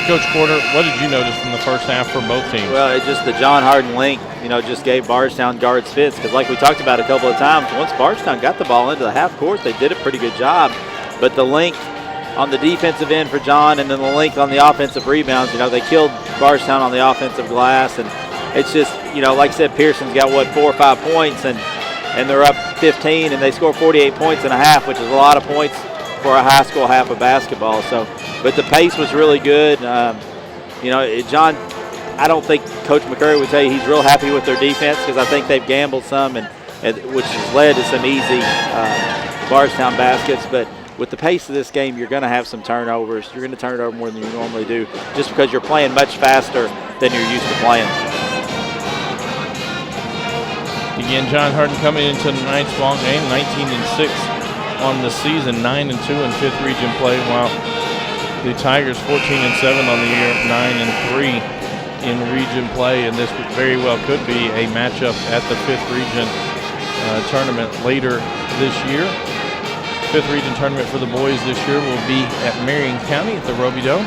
[SPEAKER 1] Coach Porter, what did you notice from the first half for both teams?
[SPEAKER 2] Well, it's just the John Hardin link, just gave Bardstown guards fits, because like we talked about a couple of times, once Bardstown got the ball into the half court, they did a pretty good job. But the link on the defensive end for John and then the link on the offensive rebounds, they killed Bardstown on the offensive glass. And it's just, like I said, Pearson's got, 4 or 5 points, and they're up 15, and they score 48 points in a half, which is a lot of points for a high school half of basketball. So, but the pace was really good. John, I don't think Coach McCurry would tell you he's real happy with their defense, because I think they've gambled some, and which has led to some easy Bardstown baskets. But with the pace of this game, you're going to have some turnovers. You're going to turn it over more than you normally do, just because you're playing much faster than you're used to playing.
[SPEAKER 1] Again, John Hardin coming into tonight's ball game, 19-6. On the season, 9-2 in 5th Region play, while the Tigers 14-7 on the year, 9-3 in Region play, and this very well could be a matchup at the 5th Region tournament later this year. 5th Region tournament for the boys this year will be at Marion County at the Roby Dome.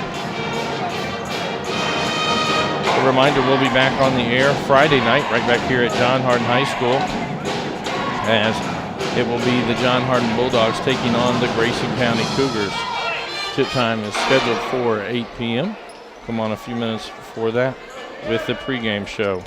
[SPEAKER 1] A reminder, we'll be back on the air Friday night, right back here at John Hardin High School, as it will be the John Hardin Bulldogs taking on the Grayson County Cougars. Tip time is scheduled for 8 p.m. Come on a few minutes before that with the pregame show.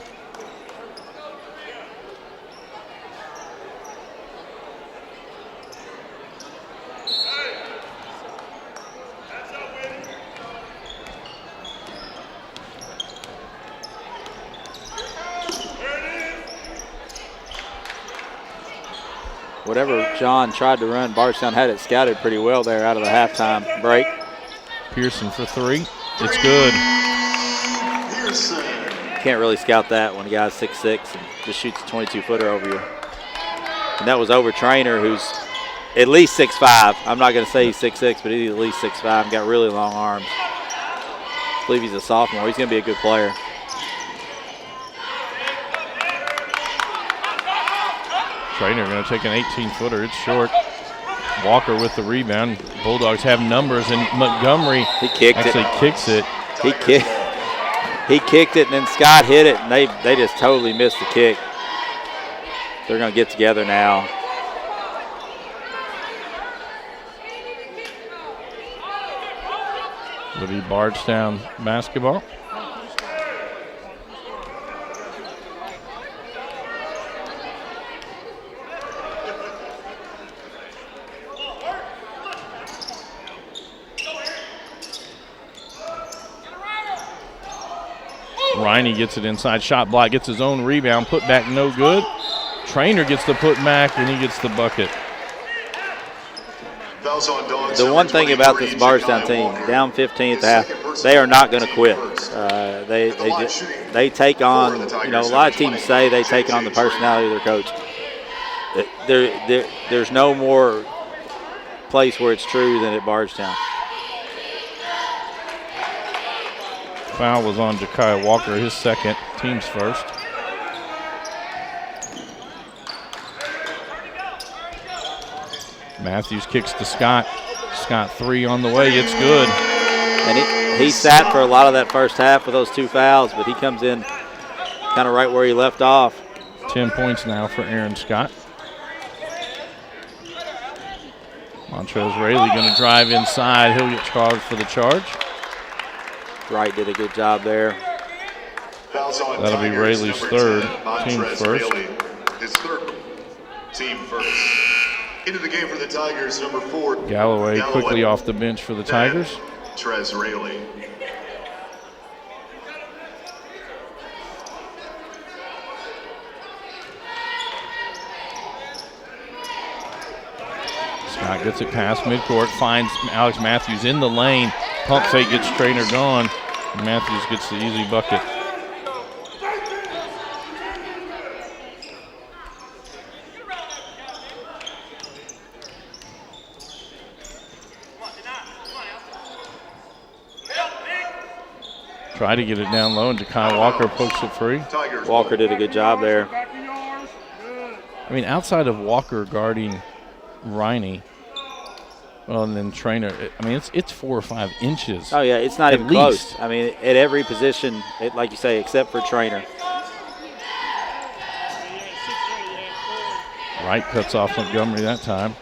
[SPEAKER 2] Whatever John tried to run, Bardstown had it scouted pretty well there out of the halftime break.
[SPEAKER 1] Pearson for 3. It's good.
[SPEAKER 2] Can't really scout that when a guy's 6'6" and just shoots a 22-footer over you. And that was over Traynor, who's at least 6'5". I'm not going to say he's 6'6", but he's at least 6'5", and got really long arms. believe he's a sophomore. He's going to be a good player.
[SPEAKER 1] Trainer going to take an 18-footer. It's short. Walker with the rebound. Bulldogs have numbers, and Montgomery actually kicks it.
[SPEAKER 2] He kicked it, and then Scott hit it, and they just totally missed the kick. They're going to get together now.
[SPEAKER 1] It'll be Bardstown basketball. Riney gets it inside, shot block, gets his own rebound, put back no good. Trainer gets the put back, and he gets the bucket.
[SPEAKER 2] The one thing about this Bardstown team, down 15 at the half, they are not going to quit. They take on, you know, a lot of teams say they take on the personality of their coach. There's no more place where it's true than at Bardstown.
[SPEAKER 1] Foul was on Ja'Kai Walker, his second, team's first. Matthews kicks to Scott. Scott three on the way, it's good.
[SPEAKER 2] And he sat for a lot of that first half with those two fouls, but he comes in kind of right where he left off.
[SPEAKER 1] 10 points now for Aaron Scott. Montrez Rayleigh going to drive inside. He'll get charged for the charge.
[SPEAKER 2] Wright did a good job there.
[SPEAKER 1] That'll be Rayleigh's third, team first.
[SPEAKER 3] His third, team first. Into the game for the Tigers, number 4.
[SPEAKER 1] Galloway quickly off the bench for the Tigers.
[SPEAKER 3] Trez Rayleigh.
[SPEAKER 1] Scott gets it past midcourt, finds Alex Matthews in the lane. Pump fake gets Trainer gone. Matthews gets the easy bucket. Try to get it down low, and Ja'Kai Walker pokes it free.
[SPEAKER 2] Walker did a good job there.
[SPEAKER 1] I mean, outside of Walker guarding Riney, well, and then Trainer, I mean, it's 4 or 5 inches.
[SPEAKER 2] Oh, yeah, it's not even close. I mean, at every position, like you say, except for Trainer.
[SPEAKER 1] Wright cuts off Montgomery that time.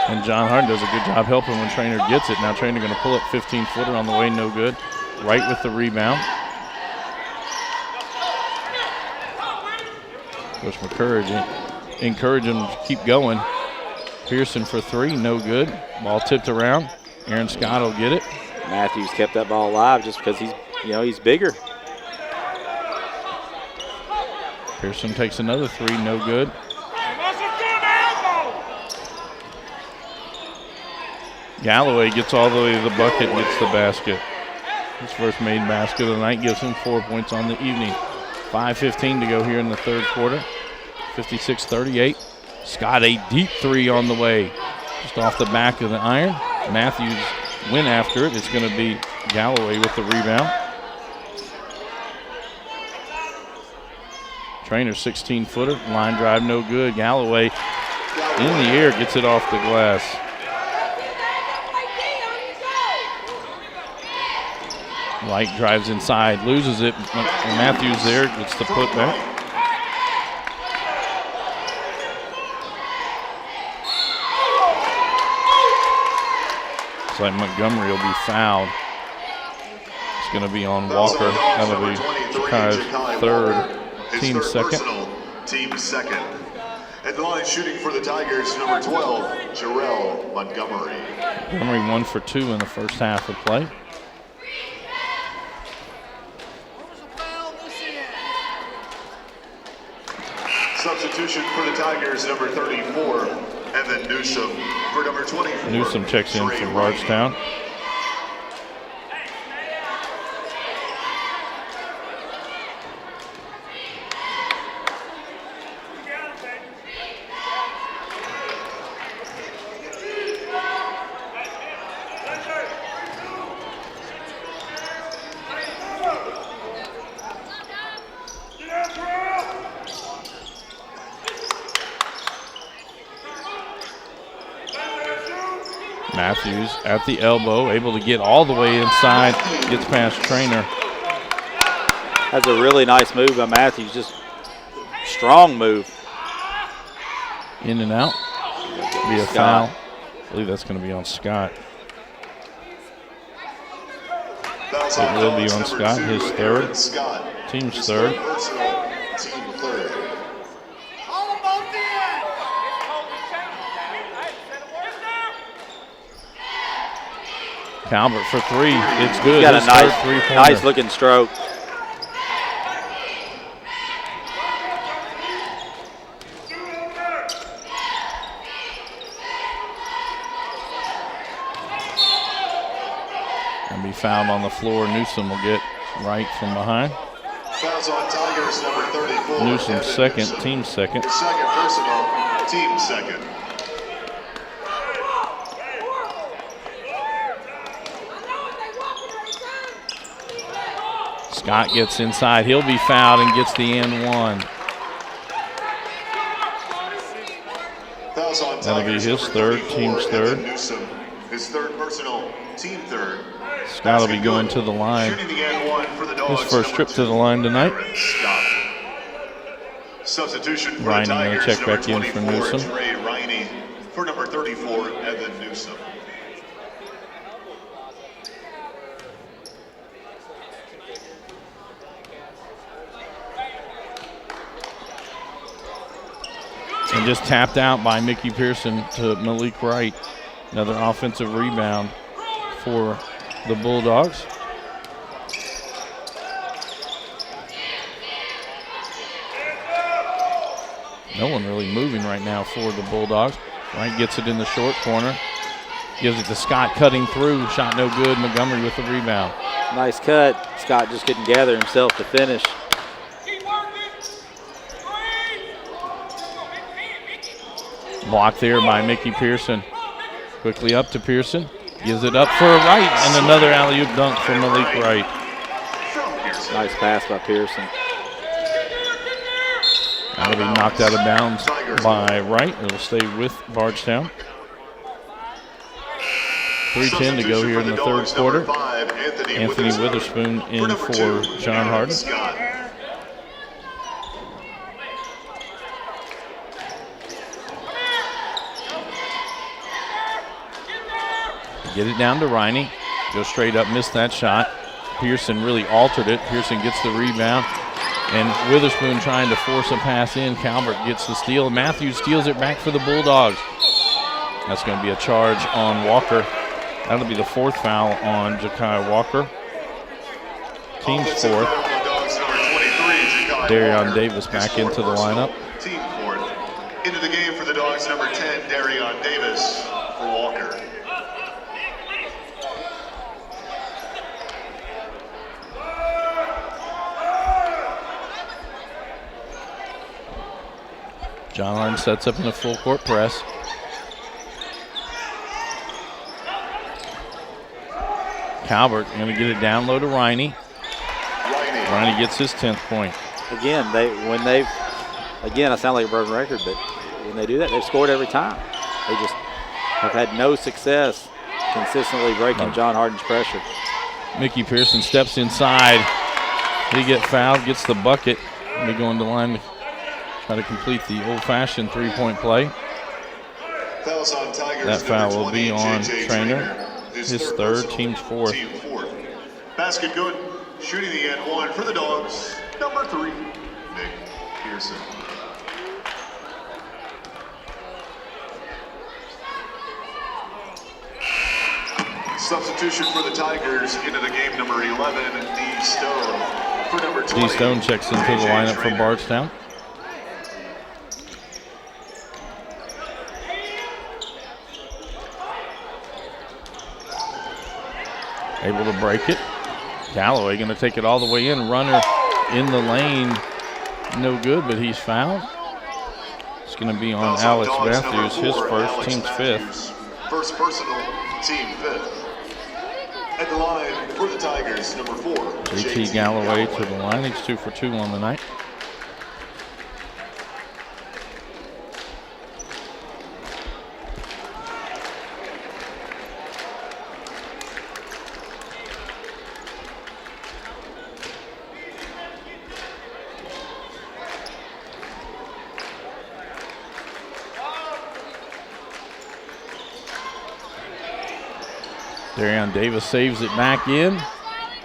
[SPEAKER 1] And John Hardin does a good job helping when Trainer gets it. Now Trainer going to pull up 15-footer on the way, no good. Wright with the rebound. Coach McCurry encouraging him to keep going. Pearson for 3, no good. Ball tipped around. Aaron Scott will get it.
[SPEAKER 2] Matthews kept that ball alive just because he's bigger.
[SPEAKER 1] Pearson takes another 3, no good. Galloway gets all the way to the bucket and gets the basket. His first made basket of the night gives him 4 points on the evening. 5:15 to go here in the third quarter. 56-38. Scott a deep 3 on the way. Just off the back of the iron. Matthews went after it. It's going to be Galloway with the rebound. Trainer 16-footer. Line drive no good. Galloway in the air gets it off the glass. Wright drives inside, loses it. Matthews there gets the putback. Looks like Montgomery will be fouled. It's going to be on Walker. That'll be Ja'Kai's third, team second.
[SPEAKER 3] Team second. At the line shooting for the Tigers, number 12, Jarrell Montgomery.
[SPEAKER 1] Montgomery 1 for 2 in the first half of play.
[SPEAKER 3] Substitution for the Tigers, number 34, and then Newsom for number 24.
[SPEAKER 1] Newsom checks in for Bardstown. Matthews at the elbow, able to get all the way inside, gets past Trainer.
[SPEAKER 2] That's a really nice move by Matthews, just strong move.
[SPEAKER 1] In and out. Be a foul. I believe that's going to be on Scott. It will be on Scott, his third. Team's third. Calvert for three. It's good.
[SPEAKER 2] He's got a nice looking stroke.
[SPEAKER 1] And be fouled on the floor. Newsom will get right from behind.
[SPEAKER 3] Fouls on Tigers, number 34.
[SPEAKER 1] Newsom second, team second.
[SPEAKER 3] Second personal, team second.
[SPEAKER 1] Scott gets inside. He'll be fouled and gets the and one. That'll be his third, team's third.
[SPEAKER 3] Newsom, his third personal, team third.
[SPEAKER 1] Scott will be going to the line. His first trip to the line tonight.
[SPEAKER 3] Substitution for
[SPEAKER 1] Riney
[SPEAKER 3] the Tigers,
[SPEAKER 1] going to check back in for Newsom.
[SPEAKER 3] Trey Riney for number 34, Evan Newsom.
[SPEAKER 1] And just tapped out by Mickey Pearson to Malik Wright. Another offensive rebound for the Bulldogs. No one really moving right now for the Bulldogs. Wright gets it in the short corner. Gives it to Scott, cutting through. Shot no good. Montgomery with the rebound.
[SPEAKER 2] Nice cut. Scott just couldn't gather himself to finish.
[SPEAKER 1] Blocked there by Mickey Pearson. Quickly up to Pearson. Gives it up for a Wright, and another alley-oop dunk for Malik Wright.
[SPEAKER 2] Nice pass by Pearson.
[SPEAKER 1] That'll be knocked out of bounds by Wright. It'll stay with Bardstown. 3:10 to go here in the third quarter. Anthony Witherspoon in for John Hardin. Get it down to Riney. Go straight up, missed that shot. Pearson really altered it. Pearson gets the rebound. And Witherspoon trying to force a pass in. Calvert gets the steal. Matthews steals it back for the Bulldogs. That's going to be a charge on Walker. That'll be the fourth foul on Ja'Kai Walker. Team's fourth. Darion Davis back into the lineup.
[SPEAKER 3] Team fourth. Into the game for the Dogs, number 10, Darion Davis for Walker.
[SPEAKER 1] John Hardin sets up in a full court press. Calvert going to get it down low to Riney. Riney gets his 10th point.
[SPEAKER 2] Again, I sound like a broken record, but when they do that, they've scored every time. They just have had no success consistently breaking John Hardin's pressure.
[SPEAKER 1] Mickey Pearson steps inside. He gets fouled, gets the bucket. They go into the line to try to complete the old-fashioned three-point play. That foul will be on Trainer. His third, team's fourth.
[SPEAKER 3] Basket good. Shooting the end one for the Dogs, number 3, Nick Pearson. Substitution for the Tigers into the game, number 11, D. Stone. For number 20,
[SPEAKER 1] D. Stone checks into the lineup for Bardstown. Able to break it. Galloway going to take it all the way in. Runner in the lane. No good, but he's fouled. It's going to be on Alex Matthews, his first, team's fifth.
[SPEAKER 3] First personal, team fifth. At the line for the Tigers, number 4,
[SPEAKER 1] JT Galloway to the line. He's 2 for 2 on the night. Darion Davis saves it back in.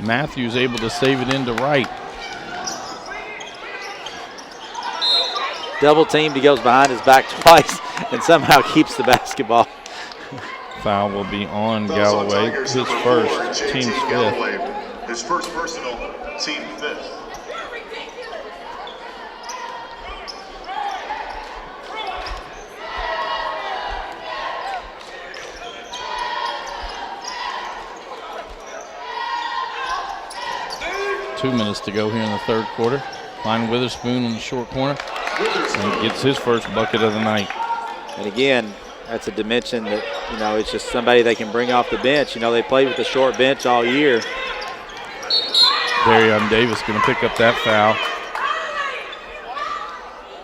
[SPEAKER 1] Matthews able to save it into right.
[SPEAKER 2] Double teamed, he goes behind his back twice and somehow keeps the basketball.
[SPEAKER 1] Foul will be on Galloway, his first, team's fifth.
[SPEAKER 3] His first personal, team fifth.
[SPEAKER 1] Two minutes to go here in the third quarter. Klein Witherspoon on the short corner. And gets his first bucket of the night.
[SPEAKER 2] And again, that's a dimension that, you know, it's just somebody they can bring off the bench. You know, they played with a short bench all year.
[SPEAKER 1] Darion Davis going to pick up that foul.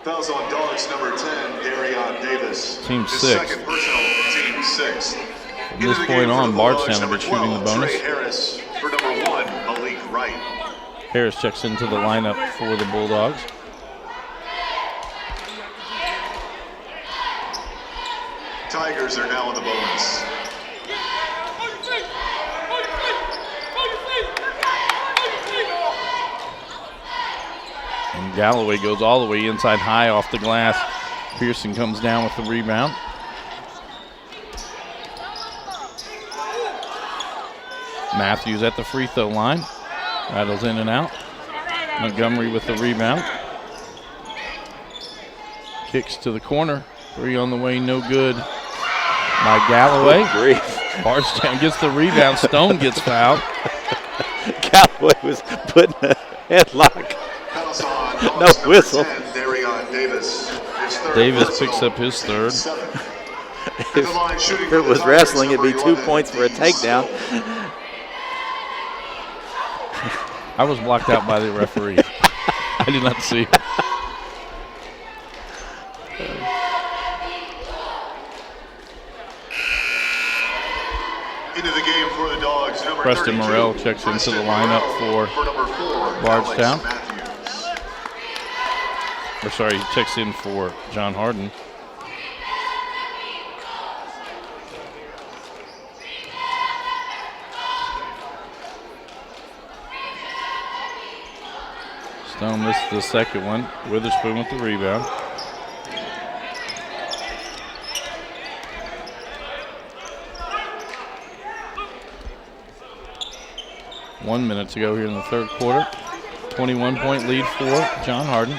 [SPEAKER 3] Fouls on Dogs number 10, Darion Davis.
[SPEAKER 1] Team
[SPEAKER 3] His
[SPEAKER 1] six.
[SPEAKER 3] second personal, team sixth.
[SPEAKER 1] From this point on, Bardstown will be shooting the bonus.
[SPEAKER 3] Trey Harris for number 1, Malik Wright.
[SPEAKER 1] Harris checks into the lineup for the Bulldogs.
[SPEAKER 3] Tigers are now in the bonus.
[SPEAKER 1] And Galloway goes all the way inside high off the glass. Pearson comes down with the rebound. Matthews at the free throw line. Rattles in and out. Montgomery with the rebound. Kicks to the corner. Three on the way, no good. By Galloway. Bardstown gets the rebound. Stone gets fouled.
[SPEAKER 2] Galloway was putting a headlock. No whistle.
[SPEAKER 1] Davis picks up his third.
[SPEAKER 2] If it was wrestling, it'd be 2 points for a takedown.
[SPEAKER 1] I was blocked out by the referee. I did not see it.
[SPEAKER 3] Into the game for the Dogs, number
[SPEAKER 1] Preston
[SPEAKER 3] 32,
[SPEAKER 1] Morrell checks into the lineup for
[SPEAKER 3] number 4,
[SPEAKER 1] Bardstown.
[SPEAKER 3] Alex Matthews.
[SPEAKER 1] Or sorry, he checks in for John Hardin. Stone missed the second one. Witherspoon with the rebound. One minute to go here in the third quarter. 21-point lead for John Hardin.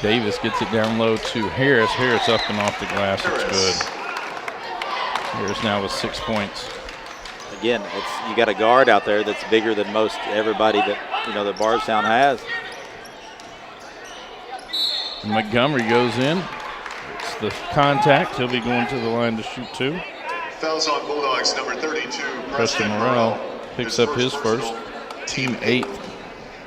[SPEAKER 1] Davis gets it down low to Harris. Harris up and off the glass. It's good. Harris now with 6 points.
[SPEAKER 2] Again, you got a guard out there that's bigger than most everybody that, you know, that Bardstown has.
[SPEAKER 1] Montgomery goes in. It's the contact. He'll be going to the line to shoot two.
[SPEAKER 3] Fouls on Bulldogs, number 32,
[SPEAKER 1] Preston Morrell picks up his first, team eighth.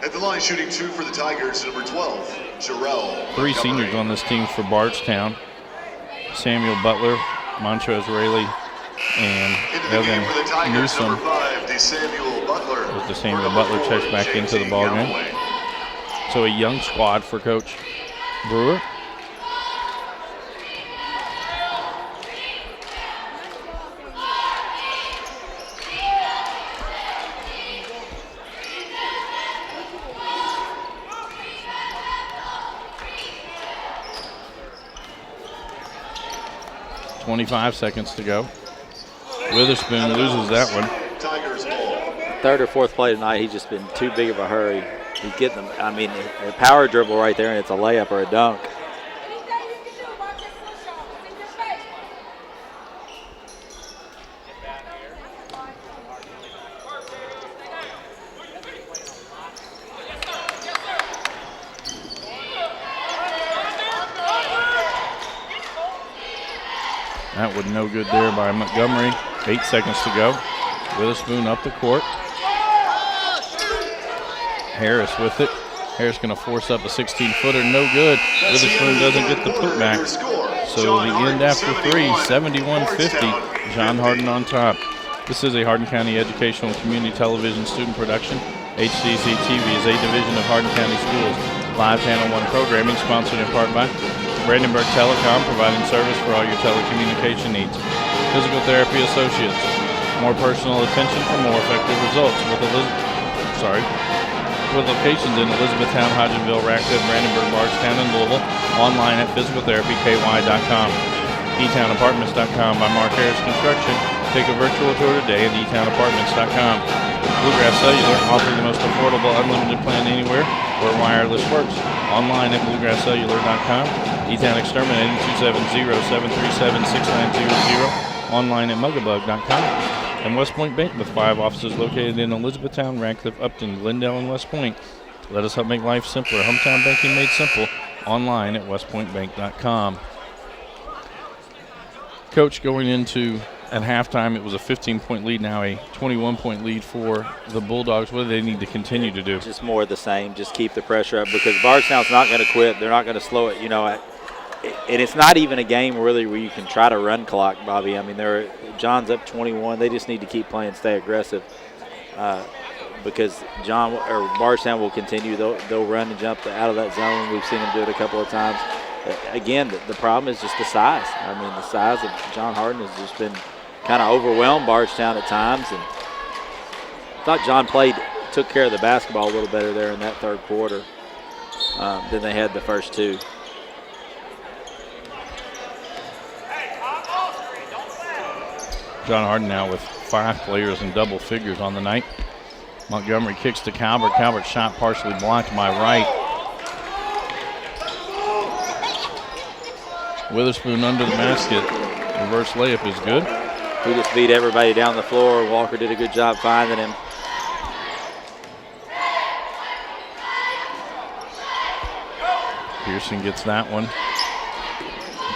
[SPEAKER 3] At the line shooting two for the Tigers, number 12, Jarrell.
[SPEAKER 1] Three seniors on this team for Bardstown. Samuel Butler, Montrez Rayleigh, and Evan Newsom.
[SPEAKER 3] Number 5, DeSamuel Butler.
[SPEAKER 1] As DeSamuel Butler checks back into the ballgame. So a young squad for Coach Brewer. .25 seconds to go. Witherspoon loses that one.
[SPEAKER 2] Third or fourth play tonight, he's just been too big of a hurry. He's getting them. I mean, a power dribble right there, and it's a layup or a dunk.
[SPEAKER 1] That was no good there by Montgomery. 8 seconds to go. Witherspoon up the court. Harris with it. Harris going to force up a 16-footer. No good. Witherspoon doesn't get the putback. So the end after three, 71-50. John Hardin on top. This is a Hardin County Educational and Community Television student production. HCEC-TV is a division of Hardin County Schools. Live Channel 1 programming sponsored in part by Brandenburg Telecom, providing service for all your telecommunication needs. Physical Therapy Associates, more personal attention for more effective results. With locations in Elizabethtown, Hodgenville, Radcliffe, Brandenburg, Bardstown, and Louisville. Online at physicaltherapyky.com. eTownApartments.com by Mark Harris Construction. Take a virtual tour today at eTownApartments.com. Bluegrass Cellular, offering the most affordable unlimited plan anywhere where wireless works. Online at bluegrasscellular.com. eTown Exterminating 270-737-6900. Online at mugabug.com. And West Point Bank with 5 offices located in Elizabethtown, Radcliffe, Upton, Glendale, and West Point. Let us help make life simpler. Hometown banking made simple. Online at westpointbank.com. Coach, going into at halftime, it was a 15-point lead, now a 21-point lead for the Bulldogs. What do they need to continue to do?
[SPEAKER 2] Just more of the same. Just keep the pressure up because Bardstown's not going to quit. They're not going to slow it. And it's not even a game really where you can try to run clock, Bobby. I mean, John's up 21. They just need to keep playing, stay aggressive, because Bardstown will continue. They'll run and jump out of that zone. We've seen them do it a couple of times. Again, the problem is just the size. I mean, the size of John Hardin has just been kind of overwhelmed Bardstown at times. And I thought John took care of the basketball a little better there in that third quarter than they had the first two.
[SPEAKER 1] John Hardin now with 5 players in double figures on the night. Montgomery kicks to Calvert. Calvert's shot partially blocked by Wright. Witherspoon under the basket. Reverse layup is good.
[SPEAKER 2] He just beat everybody down the floor. Walker did a good job finding him.
[SPEAKER 1] Pearson gets that one.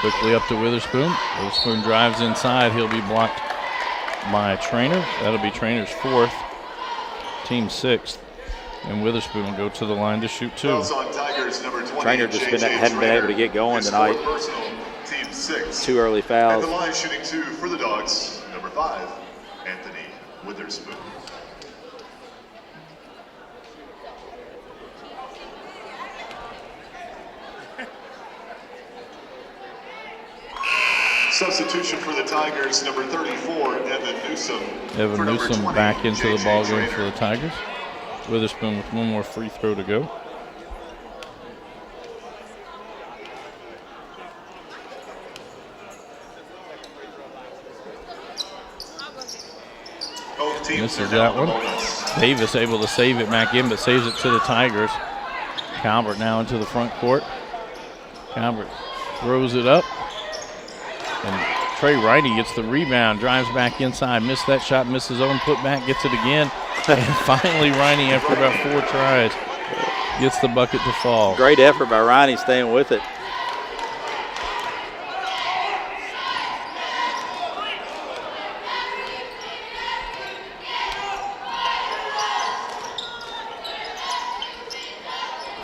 [SPEAKER 1] Quickly up to Witherspoon. Witherspoon drives inside. He'll be blocked by Trainer. That'll be Trainer's 4th, team 6th. And Witherspoon will go to the line to shoot 2.
[SPEAKER 2] Trainer just hadn't been able to get going tonight.
[SPEAKER 3] Team 6.
[SPEAKER 2] 2 early fouls.
[SPEAKER 3] At the line shooting 2 for the Dogs, number 5, Anthony Witherspoon. Substitution for the Tigers, number 34, Evan Newsom.
[SPEAKER 1] Evan Newsom back into the ball game for the Tigers. Witherspoon with one more free throw to go. Misses that one. Davis able to save it back in, but saves it to the Tigers. Calvert now into the front court. Calvert throws it up. And Trey Riney gets the rebound, drives back inside, missed that shot, misses his own putback, gets it again. And finally Riney, after about 4 tries, gets the bucket to fall.
[SPEAKER 2] Great effort by Riney staying with it.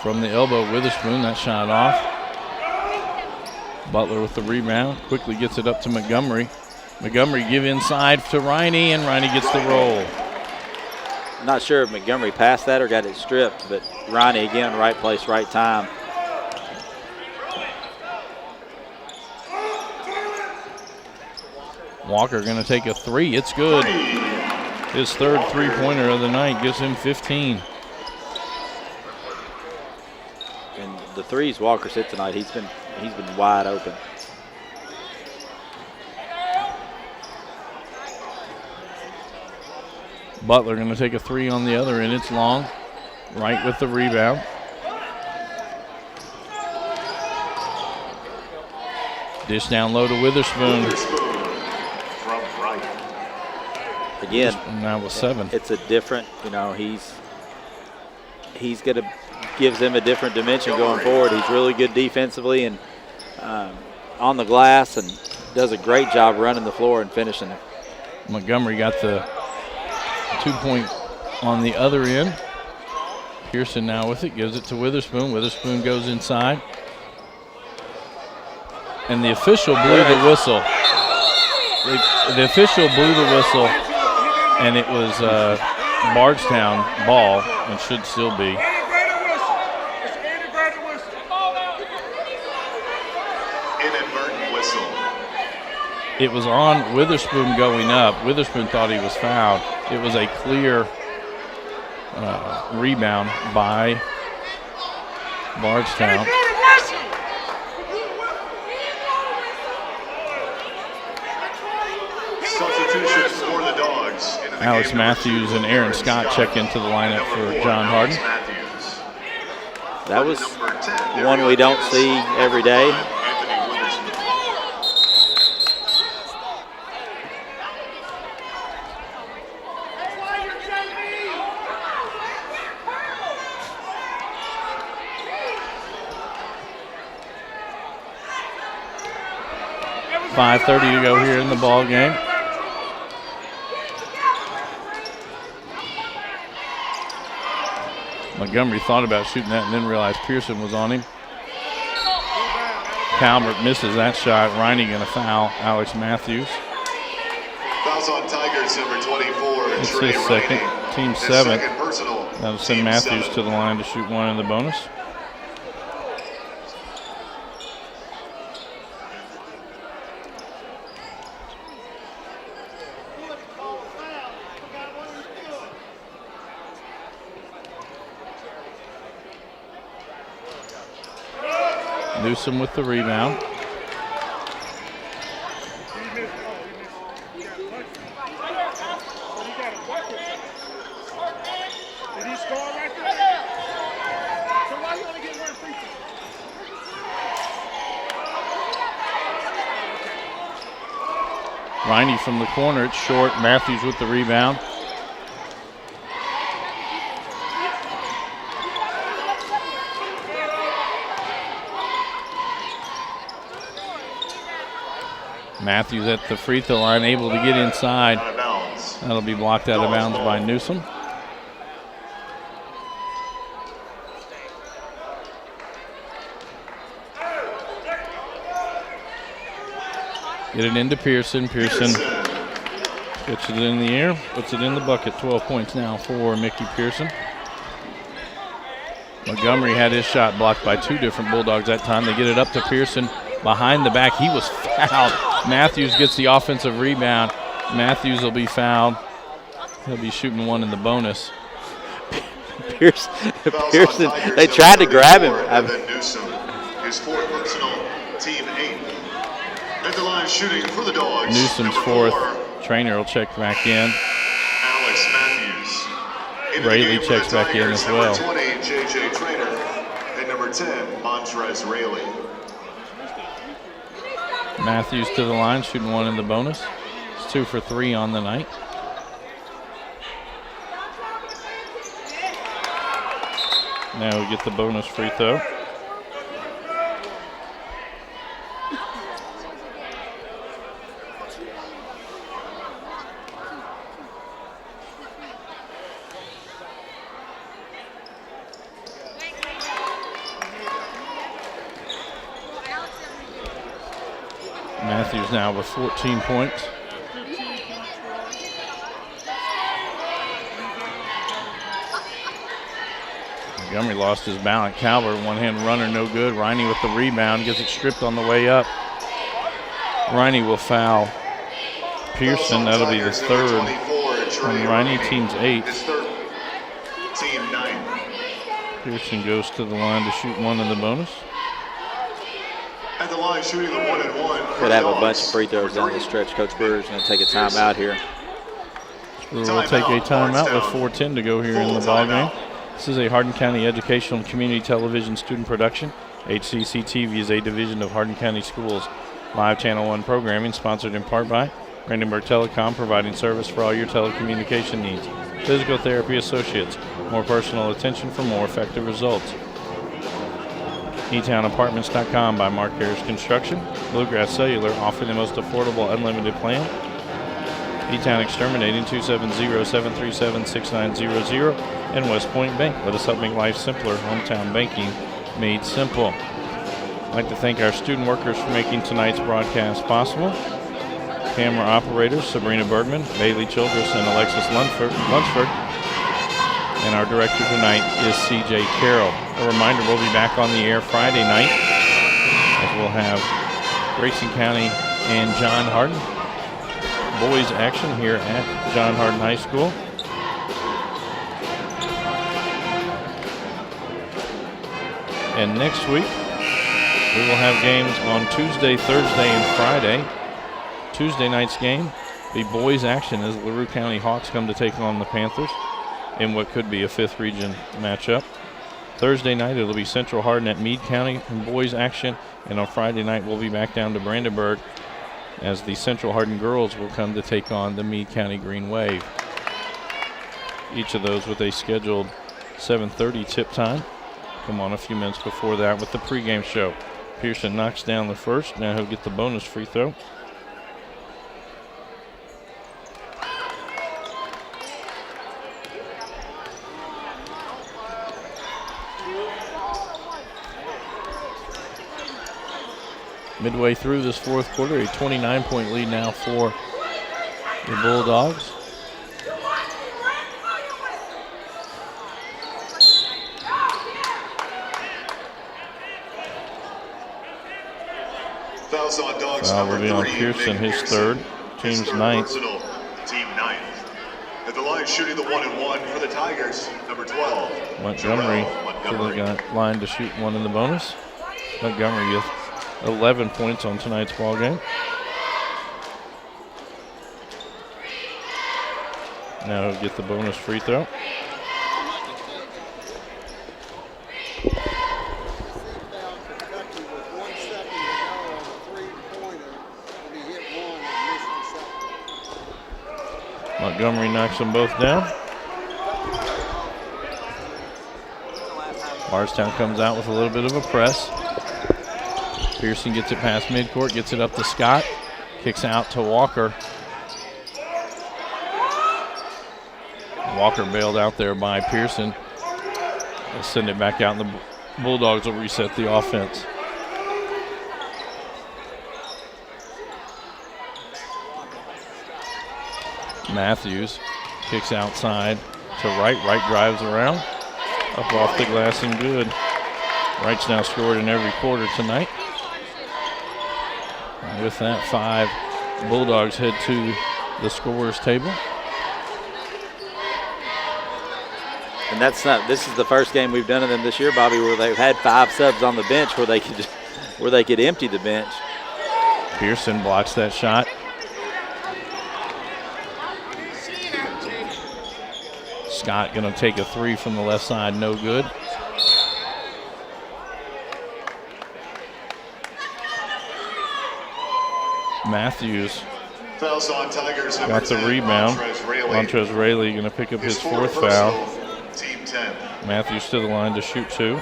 [SPEAKER 1] From the elbow, Witherspoon, that shot off. Butler with the rebound, quickly gets it up to Montgomery. Montgomery give inside to Riney, and Riney gets the roll.
[SPEAKER 2] I'm not sure if Montgomery passed that or got it stripped, but Riney again, right place, right time.
[SPEAKER 1] Walker going to take a 3. It's good. His 3rd three-pointer of the night gives him 15.
[SPEAKER 2] And the threes Walker's hit tonight, he's been wide open.
[SPEAKER 1] Butler going to take a 3 on the other end. It's long. Right with the rebound. Dish down low to Witherspoon.
[SPEAKER 2] Again,
[SPEAKER 1] now with 7.
[SPEAKER 2] It's a different, he's going to gives them a different dimension going forward. He's really good defensively and on the glass, and does a great job running the floor and finishing it.
[SPEAKER 1] Montgomery got the 2-point on the other end. Pearson now with it, gives it to Witherspoon. Witherspoon goes inside. And the official blew the whistle. The official blew the whistle, and it was Bardstown ball, and should still be.
[SPEAKER 3] inadvertent whistle.
[SPEAKER 1] It was on Witherspoon going up. Witherspoon thought he was fouled. It was a clear rebound by Bardstown.
[SPEAKER 3] Substitution for the Dogs.
[SPEAKER 1] Alex Matthews and Aaron Scott check into the lineup for John Hardin.
[SPEAKER 2] That was one we don't see every day.
[SPEAKER 1] .5:30 to go here in the ball game. Montgomery thought about shooting that and then realized Pearson was on him. Calvert misses that shot. Riney going to foul Alex Matthews.
[SPEAKER 3] Fouls on Tigers, number 24.
[SPEAKER 1] It's
[SPEAKER 3] Trey
[SPEAKER 1] his second,
[SPEAKER 3] Riney.
[SPEAKER 1] team
[SPEAKER 3] His
[SPEAKER 1] seventh.
[SPEAKER 3] second personal.
[SPEAKER 1] That'll send
[SPEAKER 3] Team
[SPEAKER 1] Matthews
[SPEAKER 3] 7.
[SPEAKER 1] to the line to shoot one in the bonus. Newsom with the rebound. Riney from the corner, it's short. Matthews with the rebound. Matthews at the free throw line, able to get inside. That'll be blocked out of bounds by Newsom. Get it into Pearson. Pearson gets it in the air, puts it in the bucket. 12 points now for Mickey Pearson. Montgomery had his shot blocked by two different Bulldogs that time. They get it up to Pearson behind the back. He was fouled. Matthews gets the offensive rebound. Matthews will be fouled. He'll be shooting one in the bonus.
[SPEAKER 2] Pearson, they tried to grab him.
[SPEAKER 3] Newsom, his fourth personal, team 8. At the line shooting for the Dogs.
[SPEAKER 1] Newsom's fourth. Trainer will check back in.
[SPEAKER 3] Alex Matthews.
[SPEAKER 1] Rayleigh checks back in as well.
[SPEAKER 3] Number 20, J.J. Trainer. And number 10, Montrez Rayleigh.
[SPEAKER 1] Matthews to the line, shooting one in the bonus. It's 2 for 3 on the night. Now we get the bonus free throw. Matthews now with 14 points. Montgomery lost his balance. Calvert, one-hand runner, no good. Riney with the rebound, gets it stripped on the way up. Riney will foul Pearson. That'll be the third on Riney, team's 8.
[SPEAKER 3] Team 9.
[SPEAKER 1] Pearson goes to the line to shoot one in the bonus.
[SPEAKER 3] At the line shooting the 1-and-1.
[SPEAKER 2] Could have a bunch of free throws down the stretch. Coach Brewer's going to take a timeout here.
[SPEAKER 1] We'll take a timeout with 4:10 to go here in the ballgame. This is a Hardin County Educational and Community Television student production. HCEC-TV is a division of Hardin County Schools. Live Channel 1 programming sponsored in part by Brandenburg Telecom, providing service for all your telecommunication needs. Physical Therapy Associates, more personal attention for more effective results. eTownApartments.com by Mark Harris Construction. Bluegrass Cellular, offering the most affordable unlimited plan. E-Town Exterminating, 270-737-6900. And West Point Bank. Let us help make life simpler. Hometown banking made simple. I'd like to thank our student workers for making tonight's broadcast possible. Camera operators Sabrina Bergman, Bailey Childress, and Alexis Lunsford. And our director tonight is C.J. Carroll. A reminder, we'll be back on the air Friday night, as we'll have Grayson County and John Hardin. Boys action here at John Hardin High School. And next week, we will have games on Tuesday, Thursday, and Friday. Tuesday night's game, the boys action as LaRue County Hawks come to take on the Panthers in what could be a 5th region matchup. Thursday night, it'll be Central Hardin at Meade County in boys action. And on Friday night, we'll be back down to Brandenburg as the Central Hardin girls will come to take on the Meade County Green Wave. Each of those with a scheduled 7:30 tip time. Come on a few minutes before that with the pregame show. Pearson knocks down the first. Now he'll get the bonus free throw. Midway through this fourth quarter, a 29-point lead now for the Bulldogs.
[SPEAKER 3] Fouls on Dogs
[SPEAKER 1] Foul will
[SPEAKER 3] number
[SPEAKER 1] be on
[SPEAKER 3] 3,
[SPEAKER 1] Pearson,
[SPEAKER 3] Nick
[SPEAKER 1] his third,
[SPEAKER 3] His
[SPEAKER 1] team's
[SPEAKER 3] third
[SPEAKER 1] ninth.
[SPEAKER 3] personal, team 9th. At the line shooting the 1-and-1 for the Tigers, number 12.
[SPEAKER 1] Montgomery to the line to shoot one in the bonus. Montgomery with 11 points on tonight's ball game. Now he'll get the bonus free throw. Montgomery knocks them both down. Bardstown comes out with a little bit of a press. Pearson gets it past midcourt, gets it up to Scott, kicks out to Walker. Walker bailed out there by Pearson. They'll send it back out, and the Bulldogs will reset the offense. Matthews kicks outside to Wright. Wright drives around, up off the glass and good. Wright's now scored in every quarter tonight. And with that, 5 Bulldogs head to the scorer's table.
[SPEAKER 2] And this is the first game we've done of them this year, Bobby, where they've had 5 subs on the bench where they could empty the bench.
[SPEAKER 1] Pearson blocks that shot. Scott going to take a 3 from the left side, no good.
[SPEAKER 3] Fouls
[SPEAKER 1] Matthews
[SPEAKER 3] on Tigers, number
[SPEAKER 1] got the
[SPEAKER 3] 10,
[SPEAKER 1] rebound.
[SPEAKER 3] Montrez Raley.
[SPEAKER 1] Raley going to pick up his 4th
[SPEAKER 3] personal,
[SPEAKER 1] foul.
[SPEAKER 3] team 10.
[SPEAKER 1] Matthews to the line to shoot 2.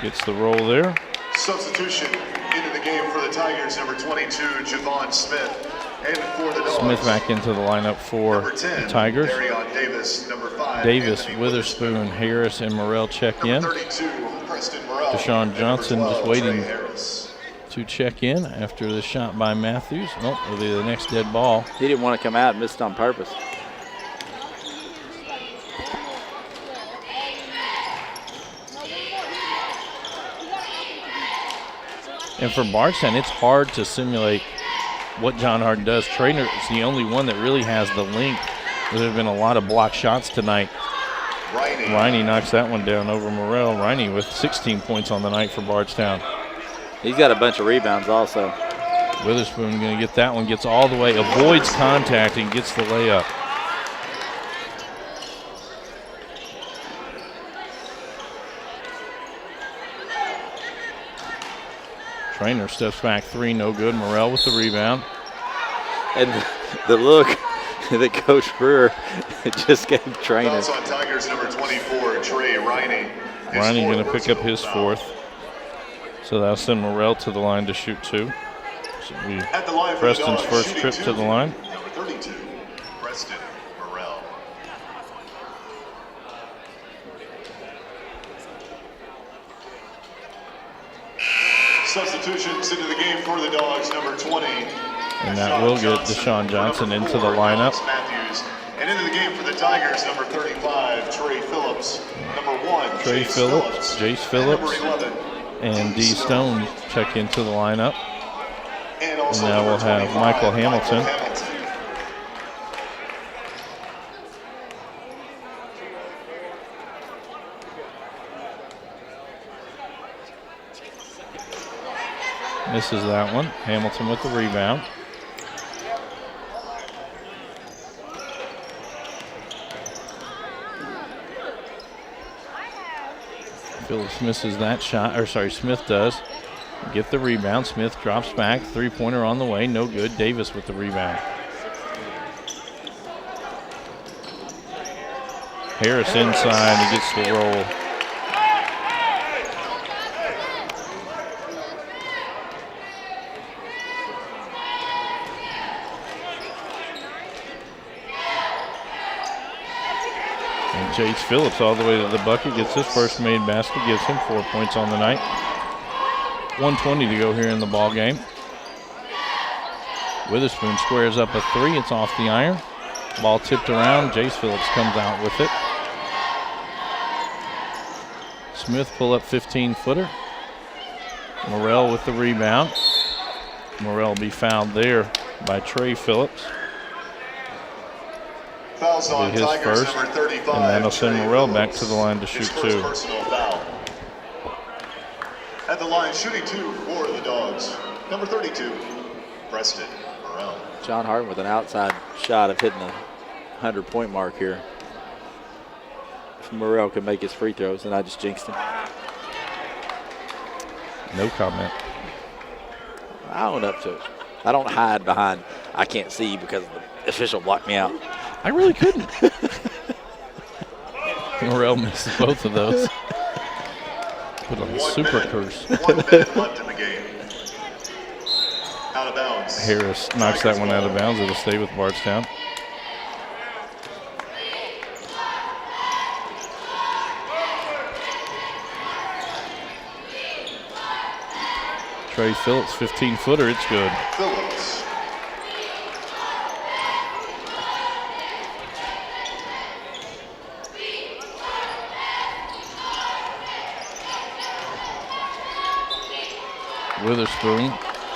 [SPEAKER 1] Gets the roll there.
[SPEAKER 3] Substitution into the game for the Tigers, number 22, Javon Smith. And for the Dogs,
[SPEAKER 1] Smith back into the lineup for
[SPEAKER 3] number 10,
[SPEAKER 1] the Tigers.
[SPEAKER 3] Darion Davis, number 5,
[SPEAKER 1] Davis,
[SPEAKER 3] Anthony
[SPEAKER 1] Witherspoon, Harris, and Morrell check in.
[SPEAKER 3] Number 32, Preston Morrell.
[SPEAKER 1] Deshaun Johnson
[SPEAKER 3] And number 12,
[SPEAKER 1] just waiting
[SPEAKER 3] Trey Harris.
[SPEAKER 1] to check in after the shot by Matthews. Nope, it'll be the next dead ball.
[SPEAKER 2] He didn't want to come out and missed on purpose.
[SPEAKER 1] And for Bardstown, it's hard to simulate what John Hardin does. Trainer is the only one that really has the length. There have been a lot of block shots tonight. Riney knocks that one down over Morrell. Riney with 16 points on the night for Bardstown.
[SPEAKER 2] He's got a bunch of rebounds also.
[SPEAKER 1] Witherspoon going to get that one, gets all the way, avoids contact and gets the layup. Trainer steps back 3, no good. Morrell with the rebound.
[SPEAKER 2] And the look that Coach Brewer just gave Trainer.
[SPEAKER 3] Fouls on Tigers, number 24, Trey Riney.
[SPEAKER 1] Riney going to pick up his 4th. So that'll send Morrell to the line to shoot 2. So we
[SPEAKER 3] At the line for
[SPEAKER 1] Preston's
[SPEAKER 3] the Dogs,
[SPEAKER 1] first
[SPEAKER 3] shooting
[SPEAKER 1] trip
[SPEAKER 3] 2,
[SPEAKER 1] to the line.
[SPEAKER 3] Number 32, Preston Morrell. Substitutions into the game for the Dogs, number 20.
[SPEAKER 1] And that will get Deshaun Johnson into the lineup.
[SPEAKER 3] Matthews And into the game for the Tigers, number 35, Trey Phillips. Number 1,
[SPEAKER 1] Trey Phillips, Jace Phillips,
[SPEAKER 3] and number 11,
[SPEAKER 1] and D. Stone check into the lineup.
[SPEAKER 3] And also
[SPEAKER 1] now we'll have Michael Hamilton. Misses that one. Hamilton with the rebound. Phillips misses that shot, or sorry, Smith does. Get the rebound. Smith drops back. Three-pointer on the way. No good. Davis with the rebound. Harris inside. He gets the roll. And Jace Phillips all the way to the bucket. Gets his first made basket. Gives him 4 points on the night. 1:20 to go here in the ball game. Witherspoon squares up a three. It's off the iron. Ball tipped around. Jace Phillips comes out with it. Smith pull up 15-footer. Morrell with the rebound. Morrell will be fouled there by Trey Phillips.
[SPEAKER 3] Fouls on
[SPEAKER 1] his
[SPEAKER 3] Tigers,
[SPEAKER 1] first,
[SPEAKER 3] number 35,
[SPEAKER 1] and that'll send
[SPEAKER 3] Trey
[SPEAKER 1] Morrell
[SPEAKER 3] Phillips.
[SPEAKER 1] back to the line to shoot
[SPEAKER 3] His
[SPEAKER 1] two.
[SPEAKER 3] first personal foul. At the line, shooting two for the Dogs, number 32, Preston Morrell.
[SPEAKER 2] John Hardin with an outside shot of hitting the 100-point mark here. If Morrell can make his free throws, and I just jinxed him.
[SPEAKER 1] No comment.
[SPEAKER 2] I own up to it. I don't hide behind, I can't see because the official blocked me out.
[SPEAKER 1] I really couldn't. Morrell misses both of those. Put on a super curse.
[SPEAKER 3] 1 minute left in the game. Out of bounds.
[SPEAKER 1] Harris knocks that one out of bounds. It'll stay with Bardstown. Trey Phillips, 15-footer. It's good.
[SPEAKER 3] Phillips.
[SPEAKER 1] Witherspoon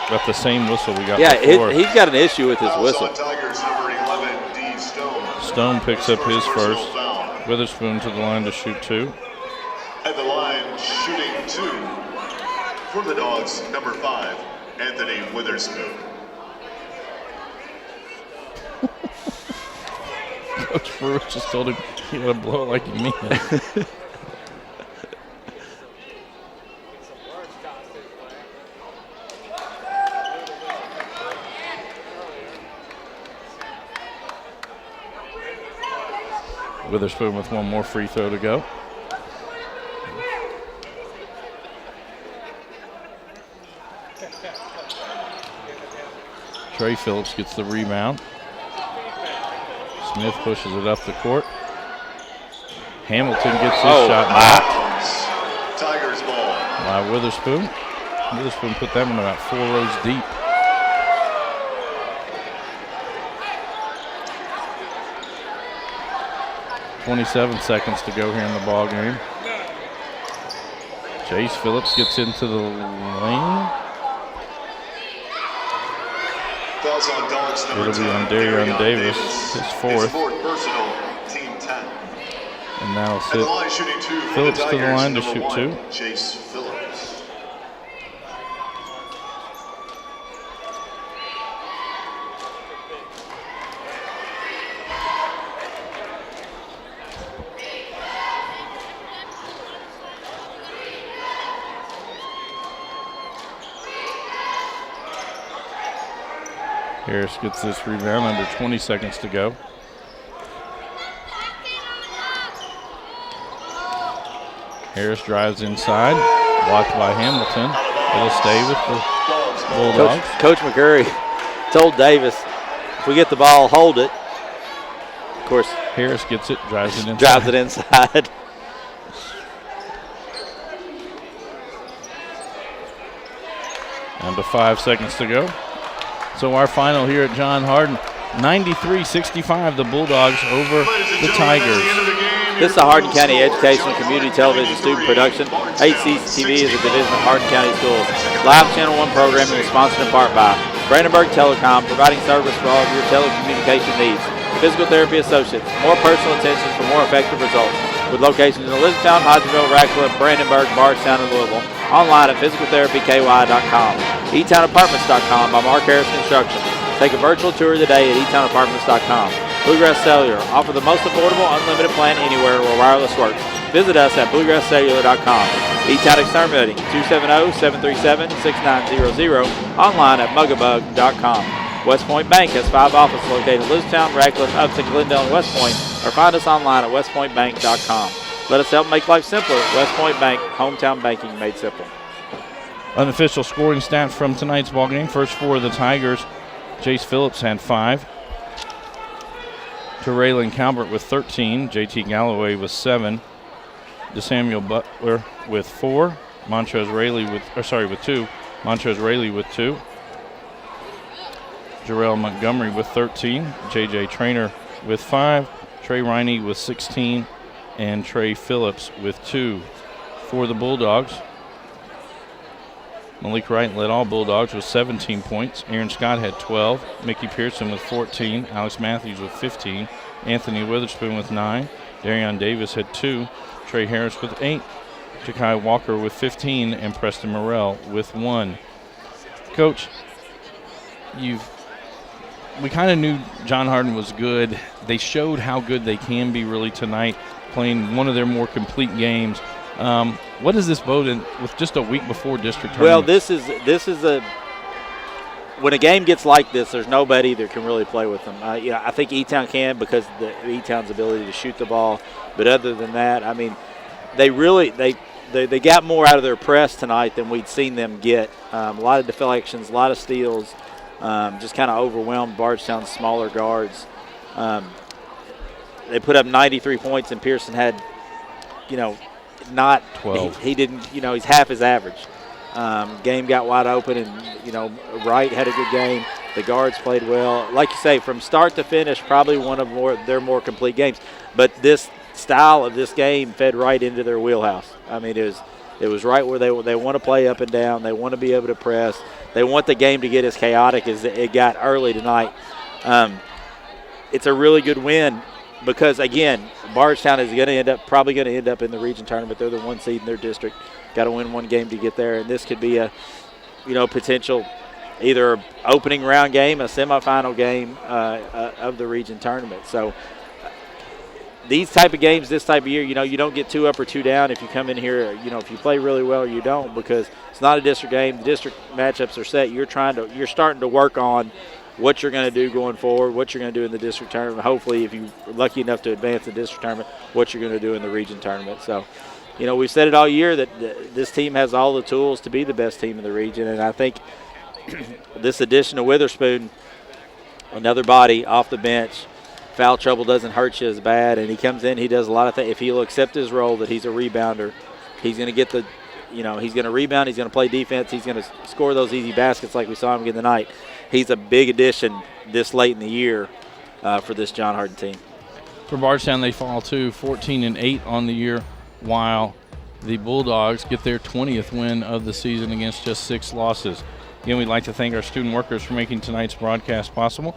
[SPEAKER 1] got the same whistle we got
[SPEAKER 2] Yeah,
[SPEAKER 1] before.
[SPEAKER 2] he's got an issue with his
[SPEAKER 3] Fouls
[SPEAKER 2] whistle.
[SPEAKER 3] on Tigers, number 11, D. Stone.
[SPEAKER 1] Stone picks up his
[SPEAKER 3] personal
[SPEAKER 1] first.
[SPEAKER 3] foul.
[SPEAKER 1] Witherspoon to the line to shoot two.
[SPEAKER 3] At the line, shooting two for the Dogs, number 5, Anthony Witherspoon.
[SPEAKER 1] Coach Brewer just told him you gotta blow it like you mean it. Witherspoon with one more free throw to go. Trey Phillips gets the rebound. Smith pushes it up the court. Hamilton gets his shot back.
[SPEAKER 3] Tigers ball.
[SPEAKER 1] By Witherspoon. Witherspoon put that one about 4 rows deep. .27 seconds to go here in the ball game. Jace Phillips gets into the lane.
[SPEAKER 3] Fouls on Dogs, number
[SPEAKER 1] It'll be
[SPEAKER 3] 10,
[SPEAKER 1] on Darion Davis, his fourth.
[SPEAKER 3] personal, team 10.
[SPEAKER 1] And that'll
[SPEAKER 3] At the
[SPEAKER 1] sit
[SPEAKER 3] line, shooting two for
[SPEAKER 1] Phillips
[SPEAKER 3] the
[SPEAKER 1] to the
[SPEAKER 3] Tigers,
[SPEAKER 1] line to
[SPEAKER 3] number
[SPEAKER 1] shoot
[SPEAKER 3] 1,
[SPEAKER 1] two.
[SPEAKER 3] Jace Phillips.
[SPEAKER 1] Harris gets this rebound under 20 seconds to go. Harris drives inside, blocked by Hamilton. It'll stay with the Bulldogs.
[SPEAKER 2] Coach McCurry told Davis, if we get the ball, hold it. Of course,
[SPEAKER 1] Harris gets it, drives it inside.
[SPEAKER 2] Drives it inside.
[SPEAKER 1] Down to 5 seconds to go. So our final here at John Hardin, 93-65, the Bulldogs over the Tigers.
[SPEAKER 2] This is a Hardin County Education Community Television student production. HCEC-TV is a division of Hardin County Schools. Live Channel 1 programming is sponsored in part by Brandenburg Telecom, providing service for all of your telecommunication needs. Physical Therapy Associates, more personal attention for more effective results. With locations in Elizabethtown, Hodgenville, Radcliffe, Brandenburg, Bardstown, and Louisville. Online at physicaltherapyky.com. eTownApartments.com by Mark Harris Construction. Take a virtual tour today at eTownApartments.com. Bluegrass Cellular, offer the most affordable, unlimited plan anywhere where wireless works. Visit us at bluegrasscellular.com. eTown Exterminating, 270-737-6900. Online at mugabug.com. West Point Bank has 5 offices located in Elizabethtown, Radcliffe, Upton, Glendale, and West Point, or find us online at westpointbank.com. Let us help make life simpler. West Point Bank, hometown banking made simple.
[SPEAKER 1] Unofficial scoring stats from tonight's ballgame. First for the Tigers, Jace Phillips had 5. Raylan Calvert with 13. JT Galloway with 7. DeSamuel Butler with 4. Montrez Rayleigh with 2. Montrez Rayleigh with 2. Jarrell Montgomery with 13. JJ Traynor with 5. Trey Riney with 16. And Trey Phillips with 2. For the Bulldogs, Malik Wright led all Bulldogs with 17 points. Aaron Scott had 12. Mickey Pearson with 14. Alex Matthews with 15. Anthony Witherspoon with 9. Darion Davis had 2. Trey Harris with 8. Ja'Kai Walker with 15. And Preston Morrell with 1. Coach, we kind of knew John Hardin was good. They showed how good they can be really tonight, playing one of their more complete games. What does this bode in with just a week before district tournament?
[SPEAKER 2] Well, this is when a game gets like this, there's nobody that can really play with them. I think E-Town can because of E-Town's ability to shoot the ball. But other than that, I mean, they got more out of their press tonight than we'd seen them get. A lot of deflections, a lot of steals, just kind of overwhelmed Bardstown's smaller guards. They put up 93 points, and Pearson had, not
[SPEAKER 1] 12.
[SPEAKER 2] He didn't, he's half his average. Game got wide open, and Wright had a good game. The guards played well. Like you say, from start to finish, probably one of their more complete games. But this style of this game fed right into their wheelhouse. I mean, it was right where they want to play up and down. They want to be able to press. They want the game to get as chaotic as it got early tonight. It's a really good win. Because, again, Bardstown is probably going to end up in the region tournament. They're the 1 seed in their district. Got to win one game to get there. And this could be a, potential either opening round game, a semifinal game of the region tournament. So these type of games this type of year, you don't get 2 up or 2 down if you come in here, if you play really well or you don't, because it's not a district game. The district matchups are set. You're starting to work on what you're going to do going forward, what you're going to do in the district tournament. Hopefully, if you're lucky enough to advance the district tournament, what you're going to do in the region tournament. So, we've said it all year that this team has all the tools to be the best team in the region, and I think this addition of Witherspoon, another body off the bench, foul trouble doesn't hurt you as bad, and he comes in, he does a lot of things. If he'll accept his role that he's a rebounder, he's going to get he's going to rebound, he's going to play defense, he's going to score those easy baskets like we saw him get tonight. He's a big addition this late in the year for this John Hardin team.
[SPEAKER 1] For Bardstown, they fall to 14-8 on the year, while the Bulldogs get their 20th win of the season against just 6 losses. Again, we'd like to thank our student workers for making tonight's broadcast possible.